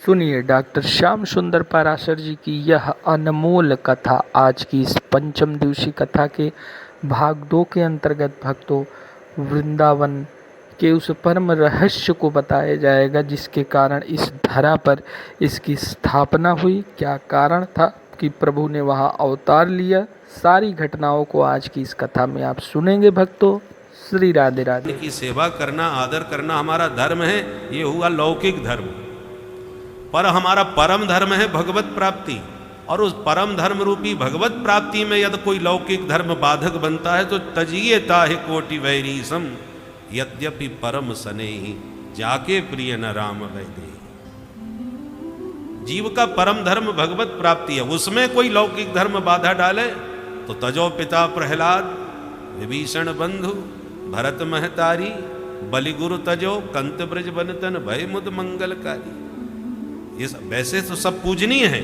सुनिए डॉक्टर श्याम सुंदर पाराशर जी की यह अनमोल कथा। आज की इस पंचम दिवसीय कथा के भाग 2 के अंतर्गत भक्तों वृंदावन के उस परम रहस्य को बताया जाएगा जिसके कारण इस धरा पर इसकी स्थापना हुई। क्या कारण था कि प्रभु ने वहाँ अवतार लिया, सारी घटनाओं को आज की इस कथा में आप सुनेंगे भक्तों। श्री राधे राधे। की सेवा करना, आदर करना हमारा धर्म है, ये हुआ लौकिक धर्म। पर हमारा परम धर्म है भगवत प्राप्ति, और उस परम धर्म रूपी भगवत प्राप्ति में यदि कोई लौकिक धर्म बाधक बनता है तो तजिए ताहि कोटि वैरी सम, यद्यपि परम स्नेही जाके प्रिय न राम वैदे। जीव का परम धर्म भगवत प्राप्ति है, उसमें कोई लौकिक धर्म बाधा डाले तो तजो पिता प्रहलाद, विभीषण बंधु भरत महतारी, बलिगुरु तजो कंत ब्रज बनतन भय मुद मंगलकारी। ये वैसे तो सब पूजनीय है,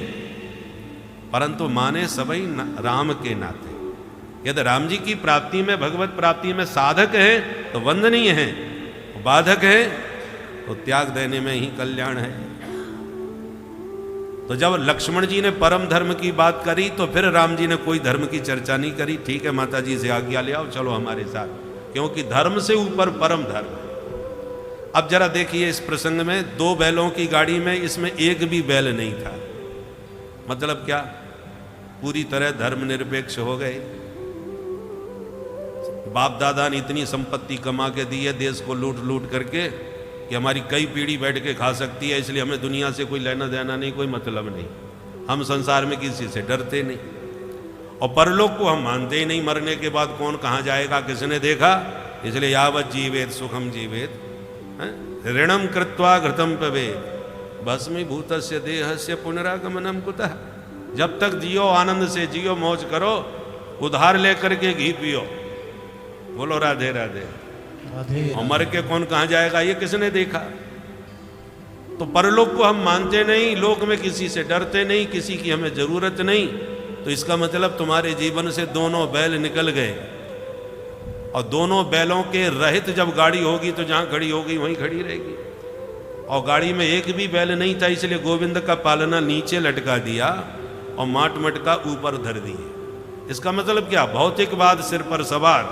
परंतु माने सबई राम के नाते। यदि राम जी की प्राप्ति में, भगवत प्राप्ति में साधक है तो वंदनीय है, बाधक है तो त्याग देने में ही कल्याण है। तो जब लक्ष्मण जी ने परम धर्म की बात करी तो फिर राम जी ने कोई धर्म की चर्चा नहीं करी। ठीक है, माता जी से आज्ञा ले आओ, चलो हमारे साथ, क्योंकि धर्म से ऊपर परम धर्म है। अब जरा देखिए इस प्रसंग में, 2 बैलों की गाड़ी में इसमें एक भी बैल नहीं था। मतलब क्या? पूरी तरह धर्मनिरपेक्ष हो गए। बाप दादा ने इतनी संपत्ति कमा के दी है देश को लूट लूट करके कि हमारी कई पीढ़ी बैठ के खा सकती है, इसलिए हमें दुनिया से कोई लेना देना नहीं, कोई मतलब नहीं। हम संसार में किसी से डरते नहीं, और परलोक को हम मानते ही नहीं। मरने के बाद कौन कहाँ जाएगा किसने देखा, इसलिए यावत जीवेत सुखम जीवेत ऋणम कृत्वा घृतम पवेत भस्मीभूतस्य देहस्य पुनरागमनम कुतः। जब तक जियो आनंद से जियो, मौज करो, उधार लेकर के घी पियो। बोलो राधे राधे। और मर के कौन कहाँ जाएगा ये किसने देखा। तो परलोक को हम मानते नहीं, लोक में किसी से डरते नहीं, किसी की हमें जरूरत नहीं। तो इसका मतलब तुम्हारे जीवन से दोनों बैल निकल गए, और दोनों बैलों के रहित जब गाड़ी होगी तो जहां खड़ी होगी वहीं खड़ी रहेगी। और गाड़ी में एक भी बैल नहीं था, इसलिए गोविंद का पालना नीचे लटका दिया और माट मटका ऊपर धर दिए। इसका मतलब क्या? भौतिकवाद सिर पर सवार,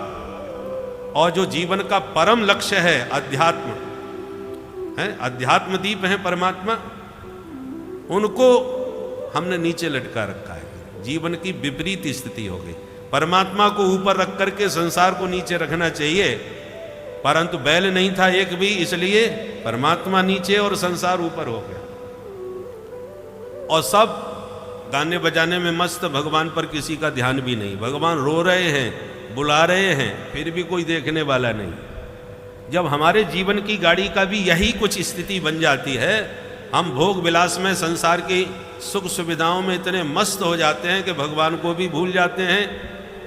और जो जीवन का परम लक्ष्य है अध्यात्म है, अध्यात्म दीप है परमात्मा, उनको हमने नीचे लटका रखा है। जीवन की विपरीत स्थिति हो गई। परमात्मा को ऊपर रख करके संसार को नीचे रखना चाहिए, परंतु बैल नहीं था एक भी, इसलिए परमात्मा नीचे और संसार ऊपर हो गया। और सब गाने बजाने में मस्त, भगवान पर किसी का ध्यान भी नहीं। भगवान रो रहे हैं, बुला रहे हैं, फिर भी कोई देखने वाला नहीं। जब हमारे जीवन की गाड़ी का भी यही कुछ स्थिति बन जाती है, हम भोग विलास में, संसार की सुख सुविधाओं में इतने मस्त हो जाते हैं कि भगवान को भी भूल जाते हैं,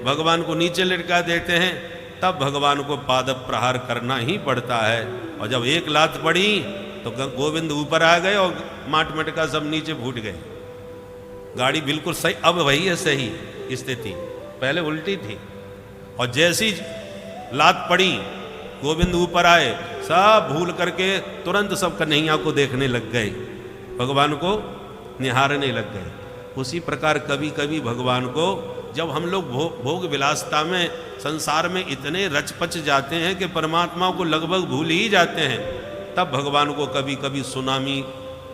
भगवान को नीचे लटका देते हैं। तब भगवान को पाद प्रहार करना ही पड़ता है। और जब एक लात पड़ी तो गोविंद ऊपर आ गए और माट मटका सब नीचे फूट गए। गाड़ी बिल्कुल सही, अब वही है सही स्थिति, पहले उल्टी थी। और जैसी लात पड़ी, गोविंद ऊपर आए, सब भूल करके तुरंत सब कन्हैया को देखने लग गए, भगवान को निहारने लग गए। उसी प्रकार कभी कभी भगवान को, जब हम लोग भोग विलासता में, संसार में इतने रचपच जाते हैं कि परमात्मा को लगभग भूल ही जाते हैं, तब भगवान को कभी कभी सुनामी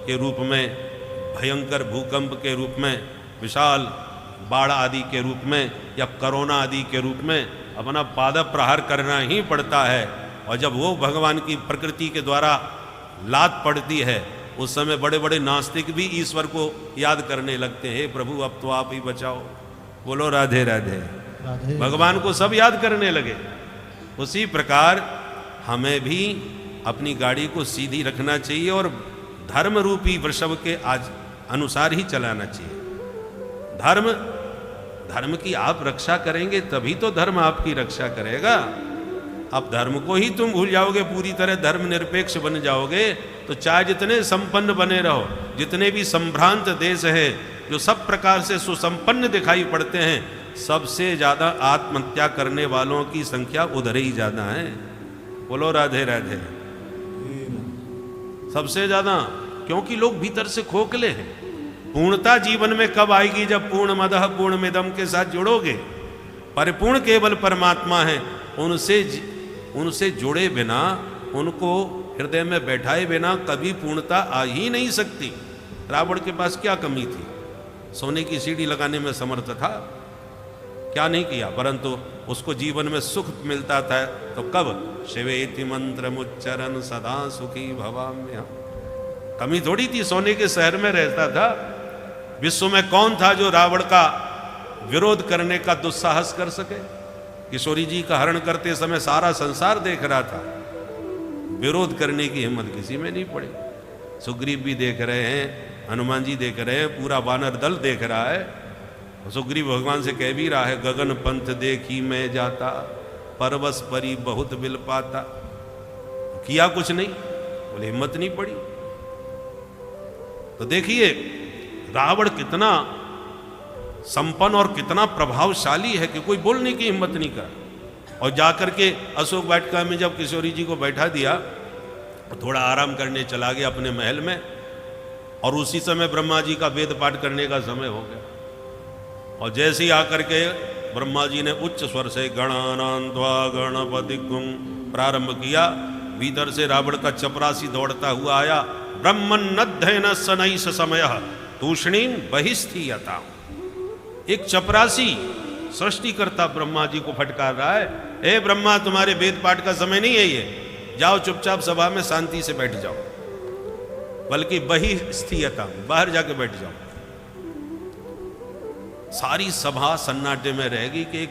के रूप में, भयंकर भूकंप के रूप में, विशाल बाढ़ आदि के रूप में, या कोरोना आदि के रूप में अपना पाद प्रहार करना ही पड़ता है। और जब वो भगवान की प्रकृति के द्वारा लात पड़ती है, उस समय बड़े बड़े नास्तिक भी ईश्वर को याद करने लगते हैं, हे प्रभु अब तो आप ही बचाओ। बोलो राधे राधे। भगवान को सब याद करने लगे। उसी प्रकार हमें भी अपनी गाड़ी को सीधी रखना चाहिए और धर्म रूपी वृषभ के आज अनुसार ही चलाना चाहिए। धर्म की आप रक्षा करेंगे तभी तो धर्म आपकी रक्षा करेगा। अब धर्म को ही तुम भूल जाओगे, पूरी तरह धर्म निरपेक्ष बन जाओगे, तो चाहे जितने संपन्न बने रहो, जितने भी संभ्रांत देश है जो सब प्रकार से सुसंपन्न दिखाई पड़ते हैं, सबसे ज्यादा आत्महत्या करने वालों की संख्या उधर ही ज्यादा है। बोलो राधे राधे। सबसे ज्यादा क्योंकि लोग भीतर से खोखले हैं। पूर्णता जीवन में कब आएगी? जब पूर्णमदः पूर्णमिदं के साथ जुड़ोगे। परिपूर्ण केवल परमात्मा है, उनसे जुड़े बिना, उनको हृदय में बैठाए बिना कभी पूर्णता आ ही नहीं सकती। रावण के पास क्या कमी थी? सोने की सीढ़ी लगाने में समर्थ था, क्या नहीं किया, परंतु उसको जीवन में सुख मिलता था। तो कब? शिवेति मंत्रमुच्चरन् सदा सुखी भवाम्यहम्। कमी थोड़ी थी, सोने के शहर में रहता था। विश्व में कौन था जो रावण का विरोध करने का दुस्साहस कर सके? किशोरी जी का हरण करते समय सारा संसार देख रहा था, विरोध करने की हिम्मत किसी में नहीं पड़ी। सुग्रीव भी देख रहे हैं, हनुमान जी देख रहे हैं, पूरा वानर दल देख रहा है। सुग्रीव भगवान से कह भी रहा है, गगन पंथ देखी मैं जाता, परवश परी बहुत बिल पाता। किया कुछ नहीं, बोले हिम्मत नहीं पड़ी। तो देखिए रावण कितना संपन्न और कितना प्रभावशाली है कि कोई बोलने की हिम्मत नहीं कर। और जाकर के अशोक वाटिका में जब किशोरी जी को बैठा दिया, थोड़ा आराम करने चला गया अपने महल में, और उसी समय ब्रह्मा जी का वेद पाठ करने का समय हो गया। और जैसे ही आकर के ब्रह्मा जी ने उच्च स्वर से गणानान्त्वा गणपतिगुं प्रारंभ किया, भीतर से रावण का चपरासी दौड़ता हुआ आया। ब्रह्मन्नद्धेन सनैष समयः तूष्णीं बहिस्थीयता। एक चपरासी सृष्टिकर्ता ब्रह्मा जी को फटकार रहा है, हे ब्रह्मा तुम्हारे वेद पाठ का समय नहीं है ये, जाओ चुपचाप सभा में शांति से बैठ जाओ, बल्कि बहिस्थीयता, बाहर जाके बैठ जाओ। सारी सभा सन्नाटे में रहेगी कि एक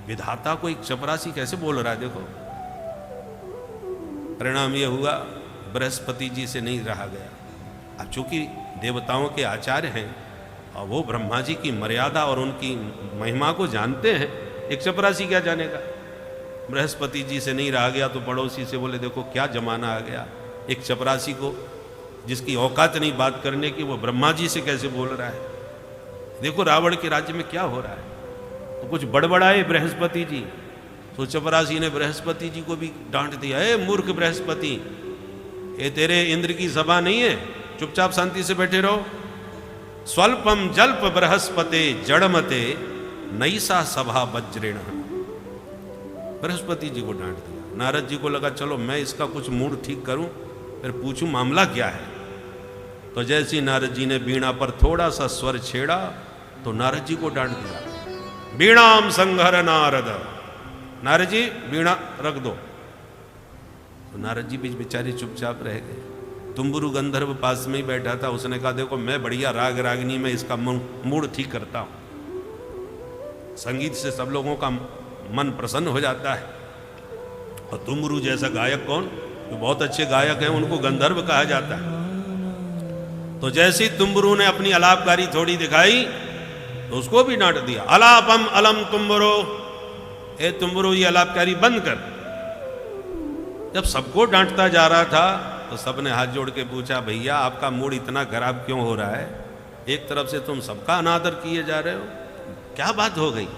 विधाता को एक चपरासी कैसे बोल रहा है। देखो परिणाम यह हुआ, बृहस्पति जी से नहीं रहा गया। अब चूंकि देवताओं के आचार्य हैं और वो ब्रह्मा जी की मर्यादा और उनकी महिमा को जानते हैं, एक चपरासी क्या जानेगा। बृहस्पति जी से नहीं रहा गया तो पड़ोसी से बोले देखो क्या जमाना आ गया, एक चपरासी को जिसकी औकात नहीं बात करने की, वो ब्रह्मा जी से कैसे बोल रहा है। देखो रावण के राज्य में क्या हो रहा है। तो कुछ बड़बड़ाए बृहस्पति जी, तो चपरासी ने बृहस्पति जी को भी डांट दिया, ए मूर्ख बृहस्पति, ये तेरे इंद्र की सभा नहीं है, चुपचाप शांति से बैठे रहो। स्वल्पम जल्प बृहस्पते जड़मते नैसा सभा वज्रेण। बृहस्पति जी को डांट दिया। नारद जी को लगा चलो मैं इसका कुछ मूड ठीक करूं, फिर पूछूं मामला क्या है। तो जैसे ही नारद जी ने बीणा पर थोड़ा सा स्वर छेड़ा तो नारद जी को डांट दिया, बीणाम संहर नारद। नारद जी बीणा रख दो। तो नारद जी बीच बेचारे चुपचाप रह गए। तुम्बुरु गंधर्व पास में ही बैठा था, उसने कहा देखो मैं बढ़िया राग रागनी में इसका मूड ठीक करता हूं। संगीत से सब लोगों का मन प्रसन्न हो जाता है। और तुम्बुरु जैसा गायक कौन, जो बहुत अच्छे गायक हैं उनको गंधर्व कहा जाता है। तो जैसे ही तुम्बुरु ने अपनी अलापकारी थोड़ी दिखाई तो उसको भी डांट दिया, अलापम अलम तुम्बुरु, ए तुम्बुरु ये अलापकारी बंद कर। जब सबको डांटता जा रहा था तो सबने हाथ जोड़ के पूछा, भैया आपका मूड इतना खराब क्यों हो रहा है? एक तरफ से तुम सबका अनादर किए जा रहे हो, क्या बात हो गई?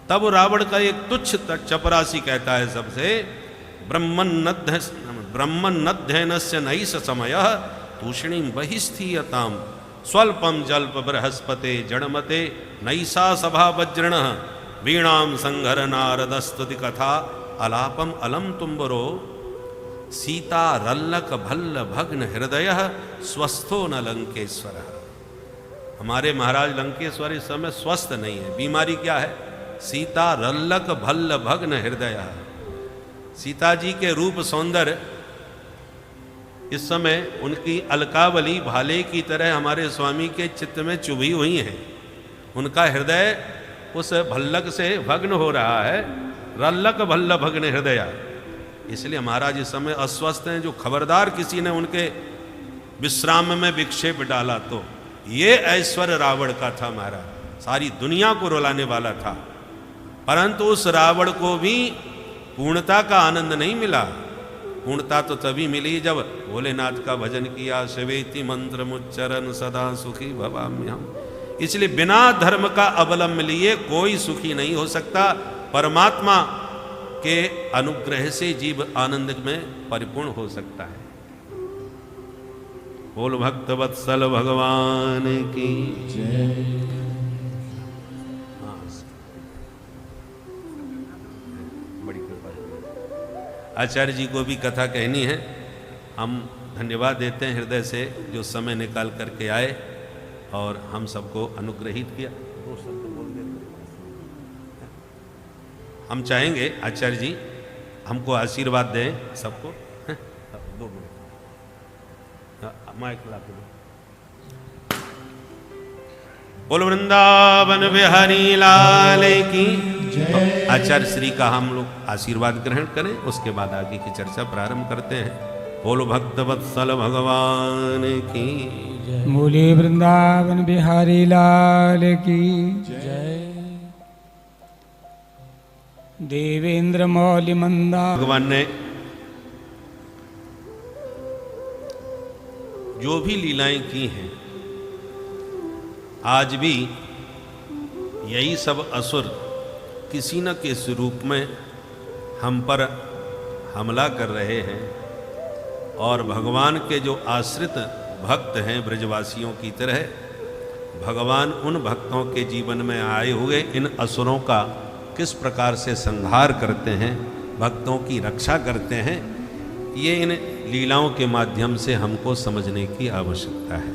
तब रावण का एक तुच्छ चपरासी कहता है सबसे, ब्रह्मन्नध्ययनस्य नैष समयः तूष्णीं बहिस्थीयताम् स्वल्पम जल्प बृहस्पते जड़मते नैषा सभा वज्रणः वीणां संहर नारदस्तुति कथा अलापम अलम तुम्बरो सीता रल्लक भल्ल भग्न हृदय स्वस्थो न लंकेश्वर। हमारे महाराज लंकेश्वर इस समय स्वस्थ नहीं है। बीमारी क्या है? सीता रल्लक भल्ल भग्न हृदय। सीता जी के रूप सौंदर्य इस समय उनकी अलकावली भाले की तरह हमारे स्वामी के चित्त में चुभी हुई है। उनका हृदय उस भल्लक से भग्न हो रहा है। रल्लक भल्ल भग्न हृदय, इसलिए महाराज इस समय अस्वस्थ हैं। जो खबरदार किसी ने उनके विश्राम में विक्षेप डाला तो ये ऐश्वर्य रावण का था महाराज, सारी दुनिया को रुलाने वाला था। परंतु उस रावण को भी पूर्णता का आनंद नहीं मिला। पूर्णता तो तभी मिली जब भोलेनाथ का भजन किया, शिवेति मंत्र मुच्चरन सदा सुखी भवाम्यहम्। इसलिए बिना धर्म का अवलंब लिए कोई सुखी नहीं हो सकता। परमात्मा के अनुग्रह से जीव आनंद में परिपूर्ण हो सकता है। बोल भक्त वत्सल भगवान की जय। बड़ी कृपा। आचार्य जी को भी कथा कहनी है। हम धन्यवाद देते हैं हृदय से जो समय निकाल करके आए और हम सबको अनुग्रहित किया। हम चाहेंगे आचार्य जी हमको आशीर्वाद दें सबको। 2 मिनट माइक ला के दो। बोल वृंदावन बिहारी लाल की जय। आचार्य श्री का हम लोग आशीर्वाद ग्रहण करें, उसके बाद आगे की चर्चा प्रारंभ करते हैं। बोलो भक्त वत्सल भगवान की जय। बोले वृंदावन बिहारी लाल की जय। देवेंद्र मौलि मंदा भगवान ने जो भी लीलाएं की हैं, आज भी यही सब असुर किसी न किसी रूप में हम पर हमला कर रहे हैं और भगवान के जो आश्रित भक्त हैं ब्रजवासियों की तरह, भगवान उन भक्तों के जीवन में आए हुए इन असुरों का किस प्रकार से संहार करते हैं, भक्तों की रक्षा करते हैं, ये इन लीलाओं के माध्यम से हमको समझने की आवश्यकता है।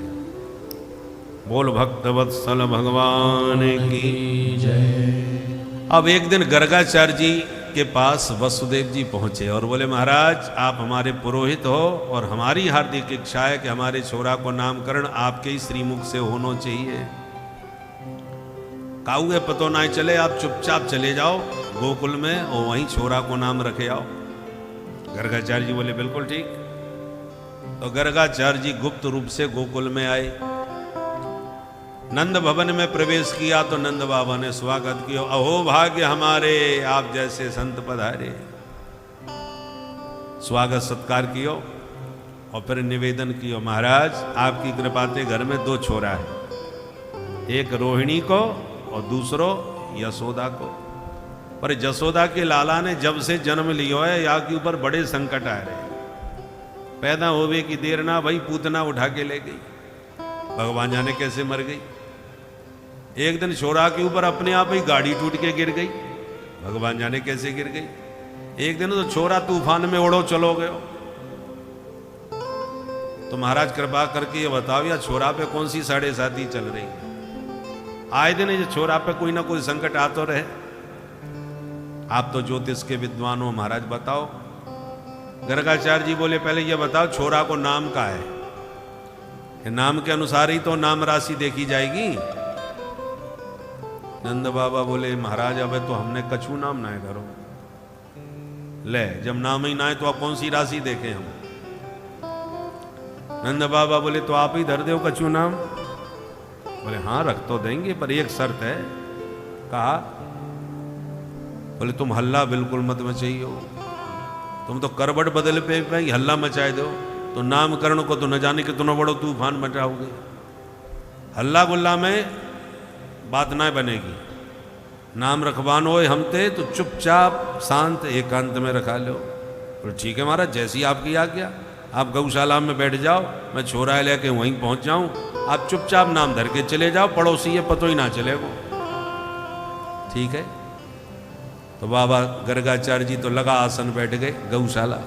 बोल भक्त वत्सल भगवान की जय। अब एक दिन गर्गाचार्य जी के पास वसुदेव जी पहुंचे और बोले महाराज आप हमारे पुरोहित हो और हमारी हार्दिक इच्छा है कि हमारे छोरा को नामकरण आपके ही श्रीमुख से होना चाहिए। काउए पतो ना चले, आप चुपचाप चले जाओ गोकुल में और वहीं छोरा को नाम रखे आओ। गर्गाचार्य जी बोले बिल्कुल ठीक। तो गर्गाचार्य जी गुप्त रूप से गोकुल में आए। नंद भवन में प्रवेश किया तो नंद बाबा ने स्वागत किया, अहो भाग्य हमारे आप जैसे संत पधारे। स्वागत सत्कार कियो और फिर निवेदन कियो, महाराज आपकी कृपा से घर में 2 छोरा है, एक रोहिणी को और दूसरो यशोदा को। पर यशोदा के लाला ने जब से जन्म लियो है यहाँ के ऊपर बड़े संकट आ रहे हैं। पैदा होवे की देर ना भाई पूतना उठा के ले गई, भगवान जाने कैसे मर गई। एक दिन छोरा के ऊपर अपने आप ही गाड़ी टूट के गिर गई, भगवान जाने कैसे गिर गई। एक दिन तो छोरा तूफान में उड़ो चलो गयो। तो महाराज कृपा करके ये बताओ या छोरा पे कौन सी 7.5 चल रही है। आए दिन ये छोरा पे कोई ना कोई संकट आ तो रहे। आप तो ज्योतिष के विद्वान हो, महाराज बताओ। गर्गाचार्य जी बोले पहले ये बताओ छोरा को नाम का है, नाम के अनुसार ही तो नाम राशि देखी जाएगी। नंद बाबा बोले महाराज अब तो हमने कछु नाम ना है करो। ले जब नाम ही ना है तो आप कौन सी राशि देखें हम। नंद बाबा बोले तो आप ही धर दो कछु नाम। बोले हाँ रख तो देंगे पर एक शर्त है। कहा, बोले तुम हल्ला बिल्कुल मत मचाइयो, तुम तो करबट बदल पे हल्ला मचाए दो तो नामकरण को तो न जाने कि तुम बड़ो तूफान मचाओगे। हल्ला गुल्ला में बात ना बनेगी। नाम रखवान हो हमते तो चुपचाप शांत एकांत में रखा लो। बोले ठीक है महाराज जैसी आपकी आज्ञा, आप गौशाला में बैठ जाओ, मैं छोरा लेके वहीं पहुंच जाऊं, आप चुपचाप नाम धर के चले जाओ, पड़ोसी ये पतो ही ना चलेगा। ठीक है। तो बाबा गर्गाचार्य जी तो लगा आसन बैठ गए गौशाला।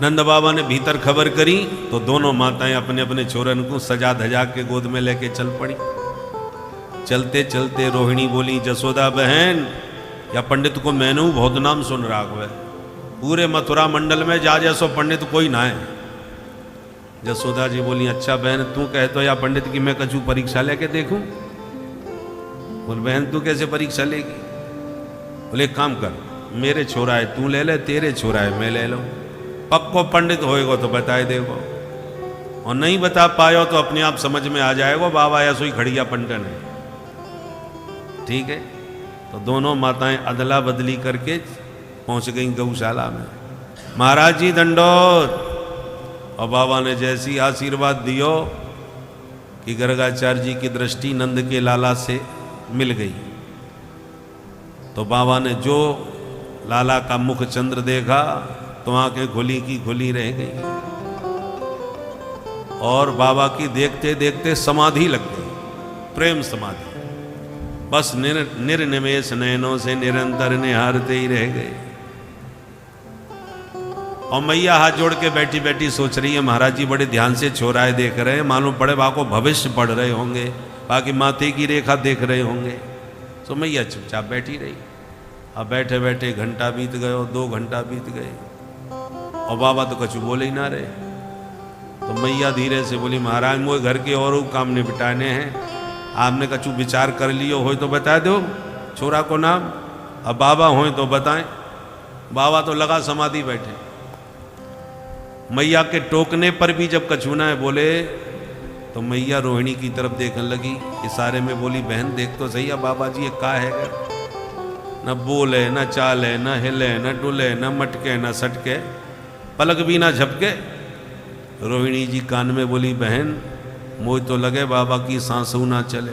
नंद बाबा ने भीतर खबर करी तो दोनों माताएं अपने अपने छोरन को सजा धजा के गोद में लेके चल पड़ी। चलते चलते रोहिणी बोली, जसोदा बहन या पंडित को मैंने बहुत नाम सुन रहा है, पूरे मथुरा मंडल में जा जैसो पंडित कोई ना है। जसोदा जी बोली अच्छा बहन तू कहे तो या पंडित की मैं कछु परीक्षा लेके देखूं। बोल बहन तू कैसे परीक्षा लेगी। बोले एक काम कर, मेरे छोरा है तू ले ले, तेरे छोरा है मैं ले लो, पक्को पंडित होएगा तो बताए देगो और नहीं बता पायो तो अपने आप समझ में आ जाएगा बाबा ऐसो ही खड़िया पंटन है। ठीक है। तो दोनों माताएं अदला बदली करके पहुंच गई गौशाला में। महाराज जी दंडोत। और बाबा ने जैसी आशीर्वाद दियो कि गर्गाचार्य जी की दृष्टि नंद के लाला से मिल गई। तो बाबा ने जो लाला का मुख चंद्र देखा तो आंखें खुली की खुली रह गई। और बाबा की देखते देखते समाधि लग गई, प्रेम समाधि। बस निर्निमेष नयनों से निरंतर निहारते ही रह गए। और मैया हाथ जोड़ के बैठी बैठी सोच रही है, महाराज जी बड़े ध्यान से छोराए देख रहे हैं, मालूम पड़े बा को भविष्य पढ़ रहे होंगे, बाकी माथे की रेखा देख रहे होंगे। तो मैया चुपचाप बैठी रही। अब बैठे बैठे घंटा बीत गए, 2 घंटा बीत गए, और बाबा तो कछु बोले ही ना रहे। तो मैया धीरे से बोली, महाराज मोए घर के और काम निपटाने हैं, आपने कछु विचार कर लियो हो तो बता दो छोरा को नाम, अब बाबा हो तो बताएं। बाबा तो लगा समाधि बैठे। मैया के टोकने पर भी जब कछु ना बोले तो मैया रोहिणी की तरफ देखने लगी, इशारे में बोली, बहन देख तो सही है बाबा जी ये का है, न बोले न चाले न हिले न डुले न मटके न सटके, पलक भी ना झपके। रोहिणी जी कान में बोली, बहन मोह तो लगे बाबा की सांसू ना चले।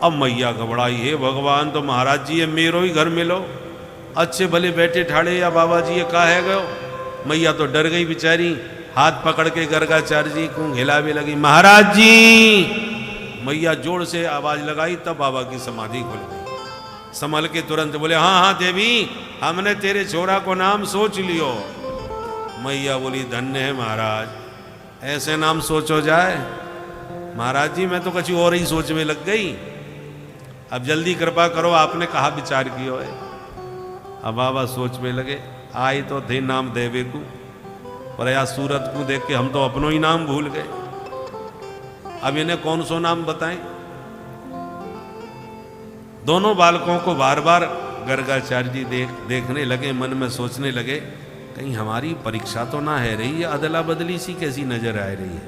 अब मैया घबराई, हे भगवान तो महाराज जी ये मेरो ही घर मिलो, अच्छे भले बैठे ठाड़े या बाबा जी ये का है गयो। मैया तो डर गई बेचारी, हाथ पकड़ के गर्गाचार्य जी को हिला भी लगी, महाराज जी। मैया जोर से आवाज लगाई, तब बाबा की समाधि खुल गई। संभल के तुरंत बोले, हाँ हाँ देवी, हमने तेरे छोरा को नाम सोच लियो। मैया बोली, धन्य है महाराज, ऐसे नाम सोचो जाए। महाराज जी मैं तो कछु और ही सोच में लग गई, अब जल्दी कृपा करो, आपने कहा विचार किया है। अब बाबा सोच में लगे, आए तो थे नाम देवे को, पर या सूरत को देख के हम तो अपनों ही नाम भूल गए। अब इन्हें कौन सो नाम बताएं। दोनों बालकों को बार बार गर्गाचार्य जी देखने लगे, मन में सोचने लगे, कहीं हमारी परीक्षा तो ना है रही है, अदला बदली सी कैसी नजर आ रही है।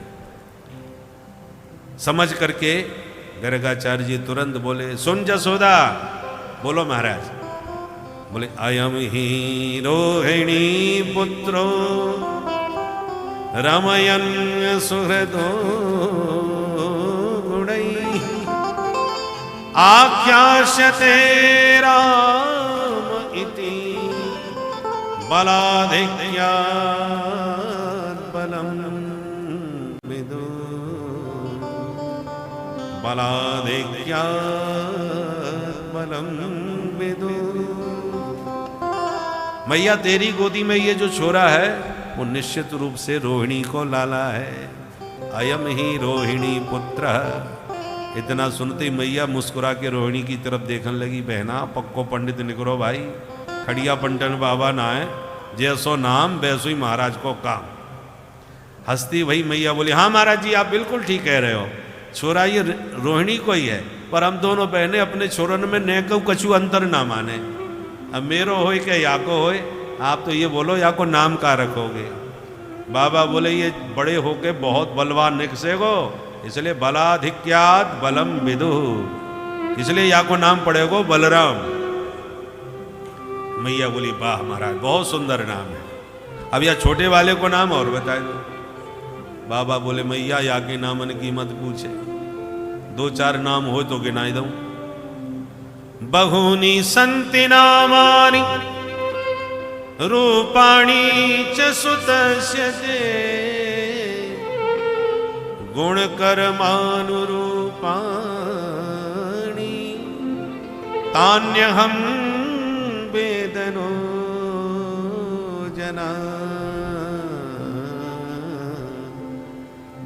समझ करके गर्गाचार्य जी तुरंत बोले, सुन जसोदा। बोलो महाराज। बोले, अयम ही रोहिणी पुत्रो रमयन सुहृदो गुणै आख्यास्यते राम इति बलाधिक्यात् बलं विदु बलाधिक्यात् बलं विदु। मैया तेरी गोदी में ये जो छोरा है वो निश्चित रूप से रोहिणी को लाला है। अयम ही रोहिणी पुत्र। इतना सुनते मैया मुस्कुरा के रोहिणी की तरफ देखने लगी, बहना पक्को पंडित निकरो भाई, खड़िया पंटन बाबा ना है, जैसो नाम वैसो ही महाराज को काम। हंसती भाई मैया बोली, हाँ महाराज जी आप बिल्कुल ठीक कह रहे हो, छोरा ये रोहिणी को ही है, पर हम दोनों बहने अपने छोरन में न को कछु अंतर ना माने। अब मेरो होए क्या या को होए, आप तो ये बोलो या को नाम का रखोगे। बाबा बोले, ये बड़े होके बहुत बलवान निकसेगो, इसलिए बलाधिक्यात् बलम विदु, इसलिए या को नाम पड़ेगो बलराम। मैया बोली, वाह महाराज बहुत सुंदर नाम है, अब या छोटे वाले को नाम और बता दो। बाबा बोले, मैया या के नामन की मत पूछे, 2-4 नाम हो तो गिनाई दूं। बहूनि सन्ति नामानि रूपाणि च सुतस्य ते गुणकर्मानुरूपाणि तान्यहं वेदनो जना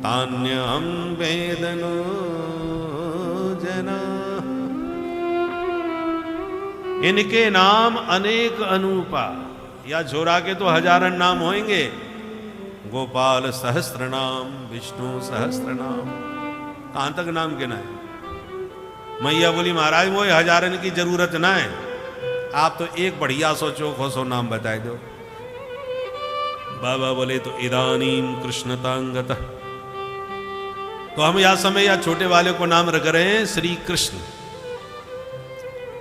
तान्यहं वेदनो जना। इनके नाम अनेक अनूपा, या छोरा के तो हजारन नाम होंगे। गोपाल सहस्त्र नाम, विष्णु सहस्त्र नाम, कहां तक नाम गिना है। मैया बोली, महाराज वो हजारन की जरूरत ना है, आप तो एक बढ़िया सोचो खोसो नाम बताए दो। बाबा बोले, तो इदानीम कृष्णतांगत, तो हम या समय या छोटे वाले को नाम रख रहे हैं श्री कृष्ण।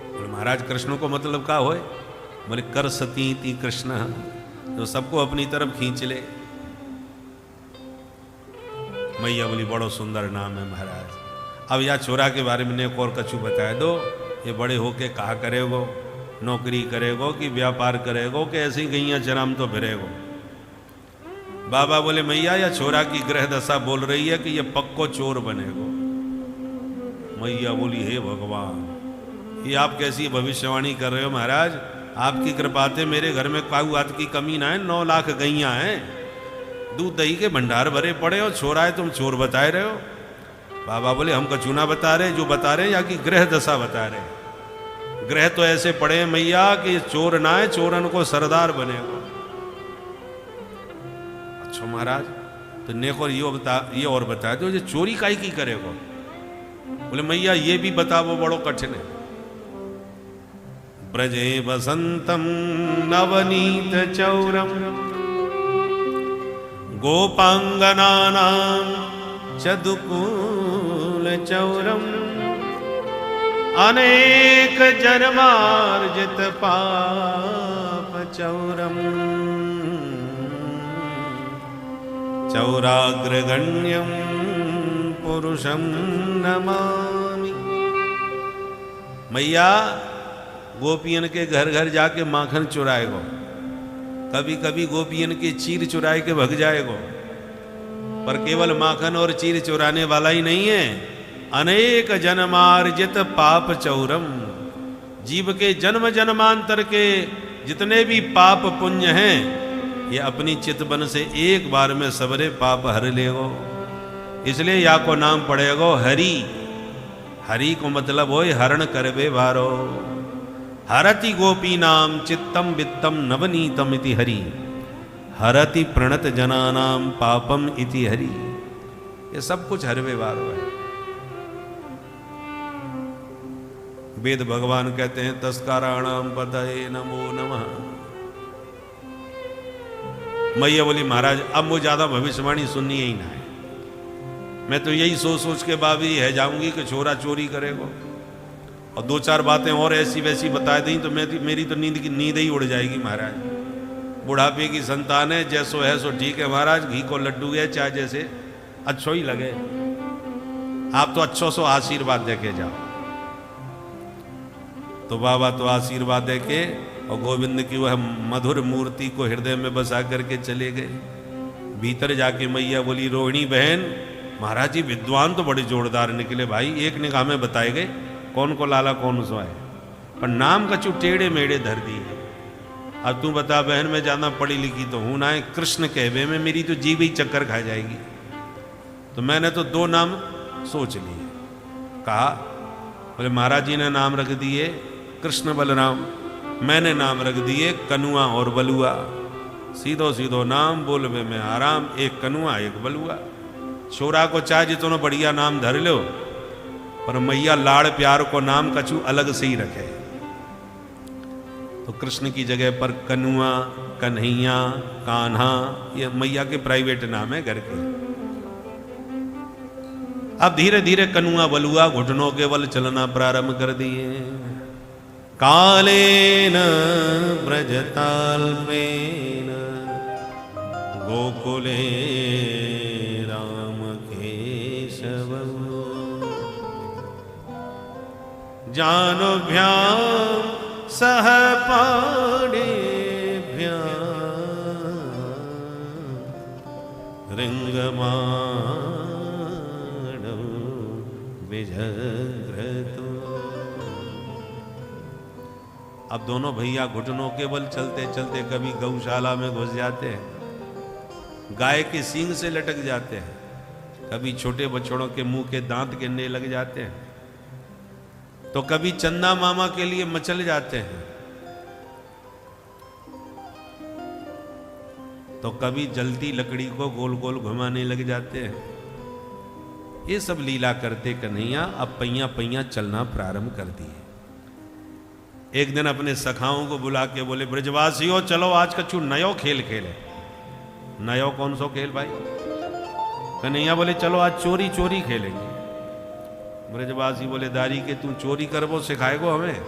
बोले, महाराज कृष्ण को मतलब क्या होए। बोले, कर सती कृष्ण, तो सबको अपनी तरफ खींच ले। मैया बोली, बड़ो सुंदर नाम है महाराज, अब या छोरा के बारे में एक और कछु बता दो, ये बड़े होके कहा करेगो, नौकरी करेगो कि व्यापार करेगो कि ऐसे ही गैया चराम तो फिरेगो। बाबा बोले मैया या छोरा की ग्रह दशा बोल रही है कि ये पक्को चोर बनेगो। मैया बोली हे भगवान, ये आप कैसी भविष्यवाणी कर रहे हो महाराज? आपकी कृपा से मेरे घर में काऊ आत की कमी ना है, 9 लाख गैया हैं, दूध दही के भंडार भरे पड़े हो, छोरा है तुम चोर बताए रहे हो। बाबा बोले हम कछु ना बता रहे, जो बता रहे या कि ग्रह दशा बता रहे। ग्रह तो ऐसे पड़े हैं मैया कि चोर ना है, चोरन को सरदार बनेगा। अच्छा महाराज, तो नेको ये और बता दो, ये चोरी काई की करेगो? बोले मैया ये भी बता, वो बड़ो कठिन है। ब्रजे वसंतम नवनीत चौरम गोपांगनानां चदुकूल चौरम अनेक जन्मार्जित पाप चौरम चौराग्रगण्यं पुरुषं नमामि। मैया गोपियन के घर घर जाके माखन चुराएगो, कभी कभी गोपियन की चीर चुराए के भग जाएगो, पर केवल माखन और चीर चुराने वाला ही नहीं है, अनेक जन्मार्जित पाप चौरम, जीव के जन्म जन्मांतर के जितने भी पाप पुण्य हैं ये अपनी चितवन से एक बार में सबरे पाप हर लेगो। इसलिए या को नाम पड़ेगो हरि। हरि को मतलब हो हरण करवे वारो। हरति गोपी नाम चित्तम वित्तम नवनीतम इति हरि, हरति प्रणत जनानाम पापम इति हरि। ये सब कुछ हरवे वारो है। वेद भगवान कहते हैं तस्काराणाम पतये नमो नमः। मैया बोली महाराज अब मुझे ज्यादा भविष्यवाणी सुननी ही ना है, मैं तो यही सोच सोच के बाबी है जाऊंगी कि छोरा चोरी करेगा, और 2-4 बातें और ऐसी वैसी बता दी तो मेरी तो नींद ही उड़ जाएगी महाराज। बुढ़ापे की संतान है, जैसो है सो ठीक है महाराज, घी को लड्डू है चाहे जैसे अच्छो ही लगे, आप तो अच्छो सो आशीर्वाद दे के जाओ। तो बाबा तो आशीर्वाद दे के और गोविंद की वह मधुर मूर्ति को हृदय में बसा करके चले गए। भीतर जाके मैया बोली रोहिणी बहन, महाराज जी विद्वान तो बड़े जोरदार निकले भाई, एक निगाह में बताए गए कौन को लाला कौन सो है, पर नाम कछु टेढ़े मेढ़े धर दिए। अब तू बता बहन, मैं ज्यादा पढ़ी लिखी तो हूं ना, कृष्ण कहवे में मेरी तो जीव ही चक्कर खा जाएगी। तो मैंने तो 2 नाम सोच लिए। कहा बोले महाराज जी ने नाम रख दिए कृष्ण बलराम, मैंने नाम रख दिए कनुआ और बलुआ। सीधो सीधो नाम बोलवे में आराम, एक कनुआ एक बलुआ। छोरा को चाहे जितना बढ़िया नाम धर लो, पर मैया लाड़ प्यार को नाम कछु अलग से ही रखे। तो कृष्ण की जगह पर कनुआ, कन्हैया, कान्हा, ये मैया के प्राइवेट नाम है घर के। अब धीरे धीरे कनुआ बलुआ घुटनों के बल चलना प्रारंभ कर दिए। कालेन ब्रजताल्पेन गोकुले राम केशव जानोभ्याम सह पाणिभ्यां रिंगमाणो विजग्रतो। अब दोनों भैया घुटनों के बल चलते चलते कभी गौशाला में घुस जाते हैं, गाय के सींग से लटक जाते हैं, कभी छोटे बछड़ों के मुंह के दांत गिनने लग जाते हैं, तो कभी चंदा मामा के लिए मचल जाते हैं, तो कभी जलती लकड़ी को गोल गोल घुमाने लग जाते हैं। ये सब लीला करते कन्हैया अब पैया पैया चलना प्रारंभ कर दिए। एक दिन अपने सखाओं को बुला के बोले ब्रजवासियों चलो आज कछु नयो खेल खेले। नयो कौन सो खेल भाई? कन्हैया बोले चलो आज चोरी चोरी खेलेंगे। ब्रजवासी बोले दारी के तू चोरी करबो सिखाएगो हमें?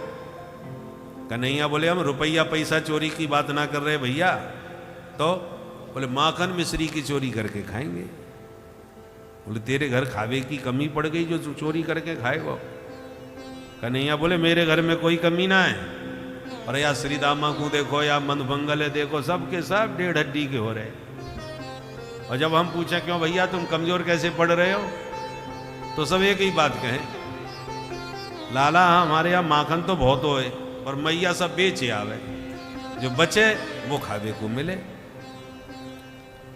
कन्हैया बोले हम रुपया पैसा चोरी की बात ना कर रहे भैया, तो बोले माखन मिश्री की चोरी करके खाएंगे। बोले तेरे घर खावे की कमी पड़ गई जो तू चोरी करके खाएगो? कन्हैया बोले मेरे घर में कोई कमी ना है, और या श्री दामा को देखो या मंदभंगल देखो, सबके सब 1.5 हड्डी के हो रहे। और जब हम पूछें क्यों भैया तुम कमजोर कैसे पड़ रहे हो, तो सब एक ही बात कहें, लाला हमारे यहाँ माखन तो बहुत होए पर मैया सब बेचे आवे, जो बचे वो खावे को मिले।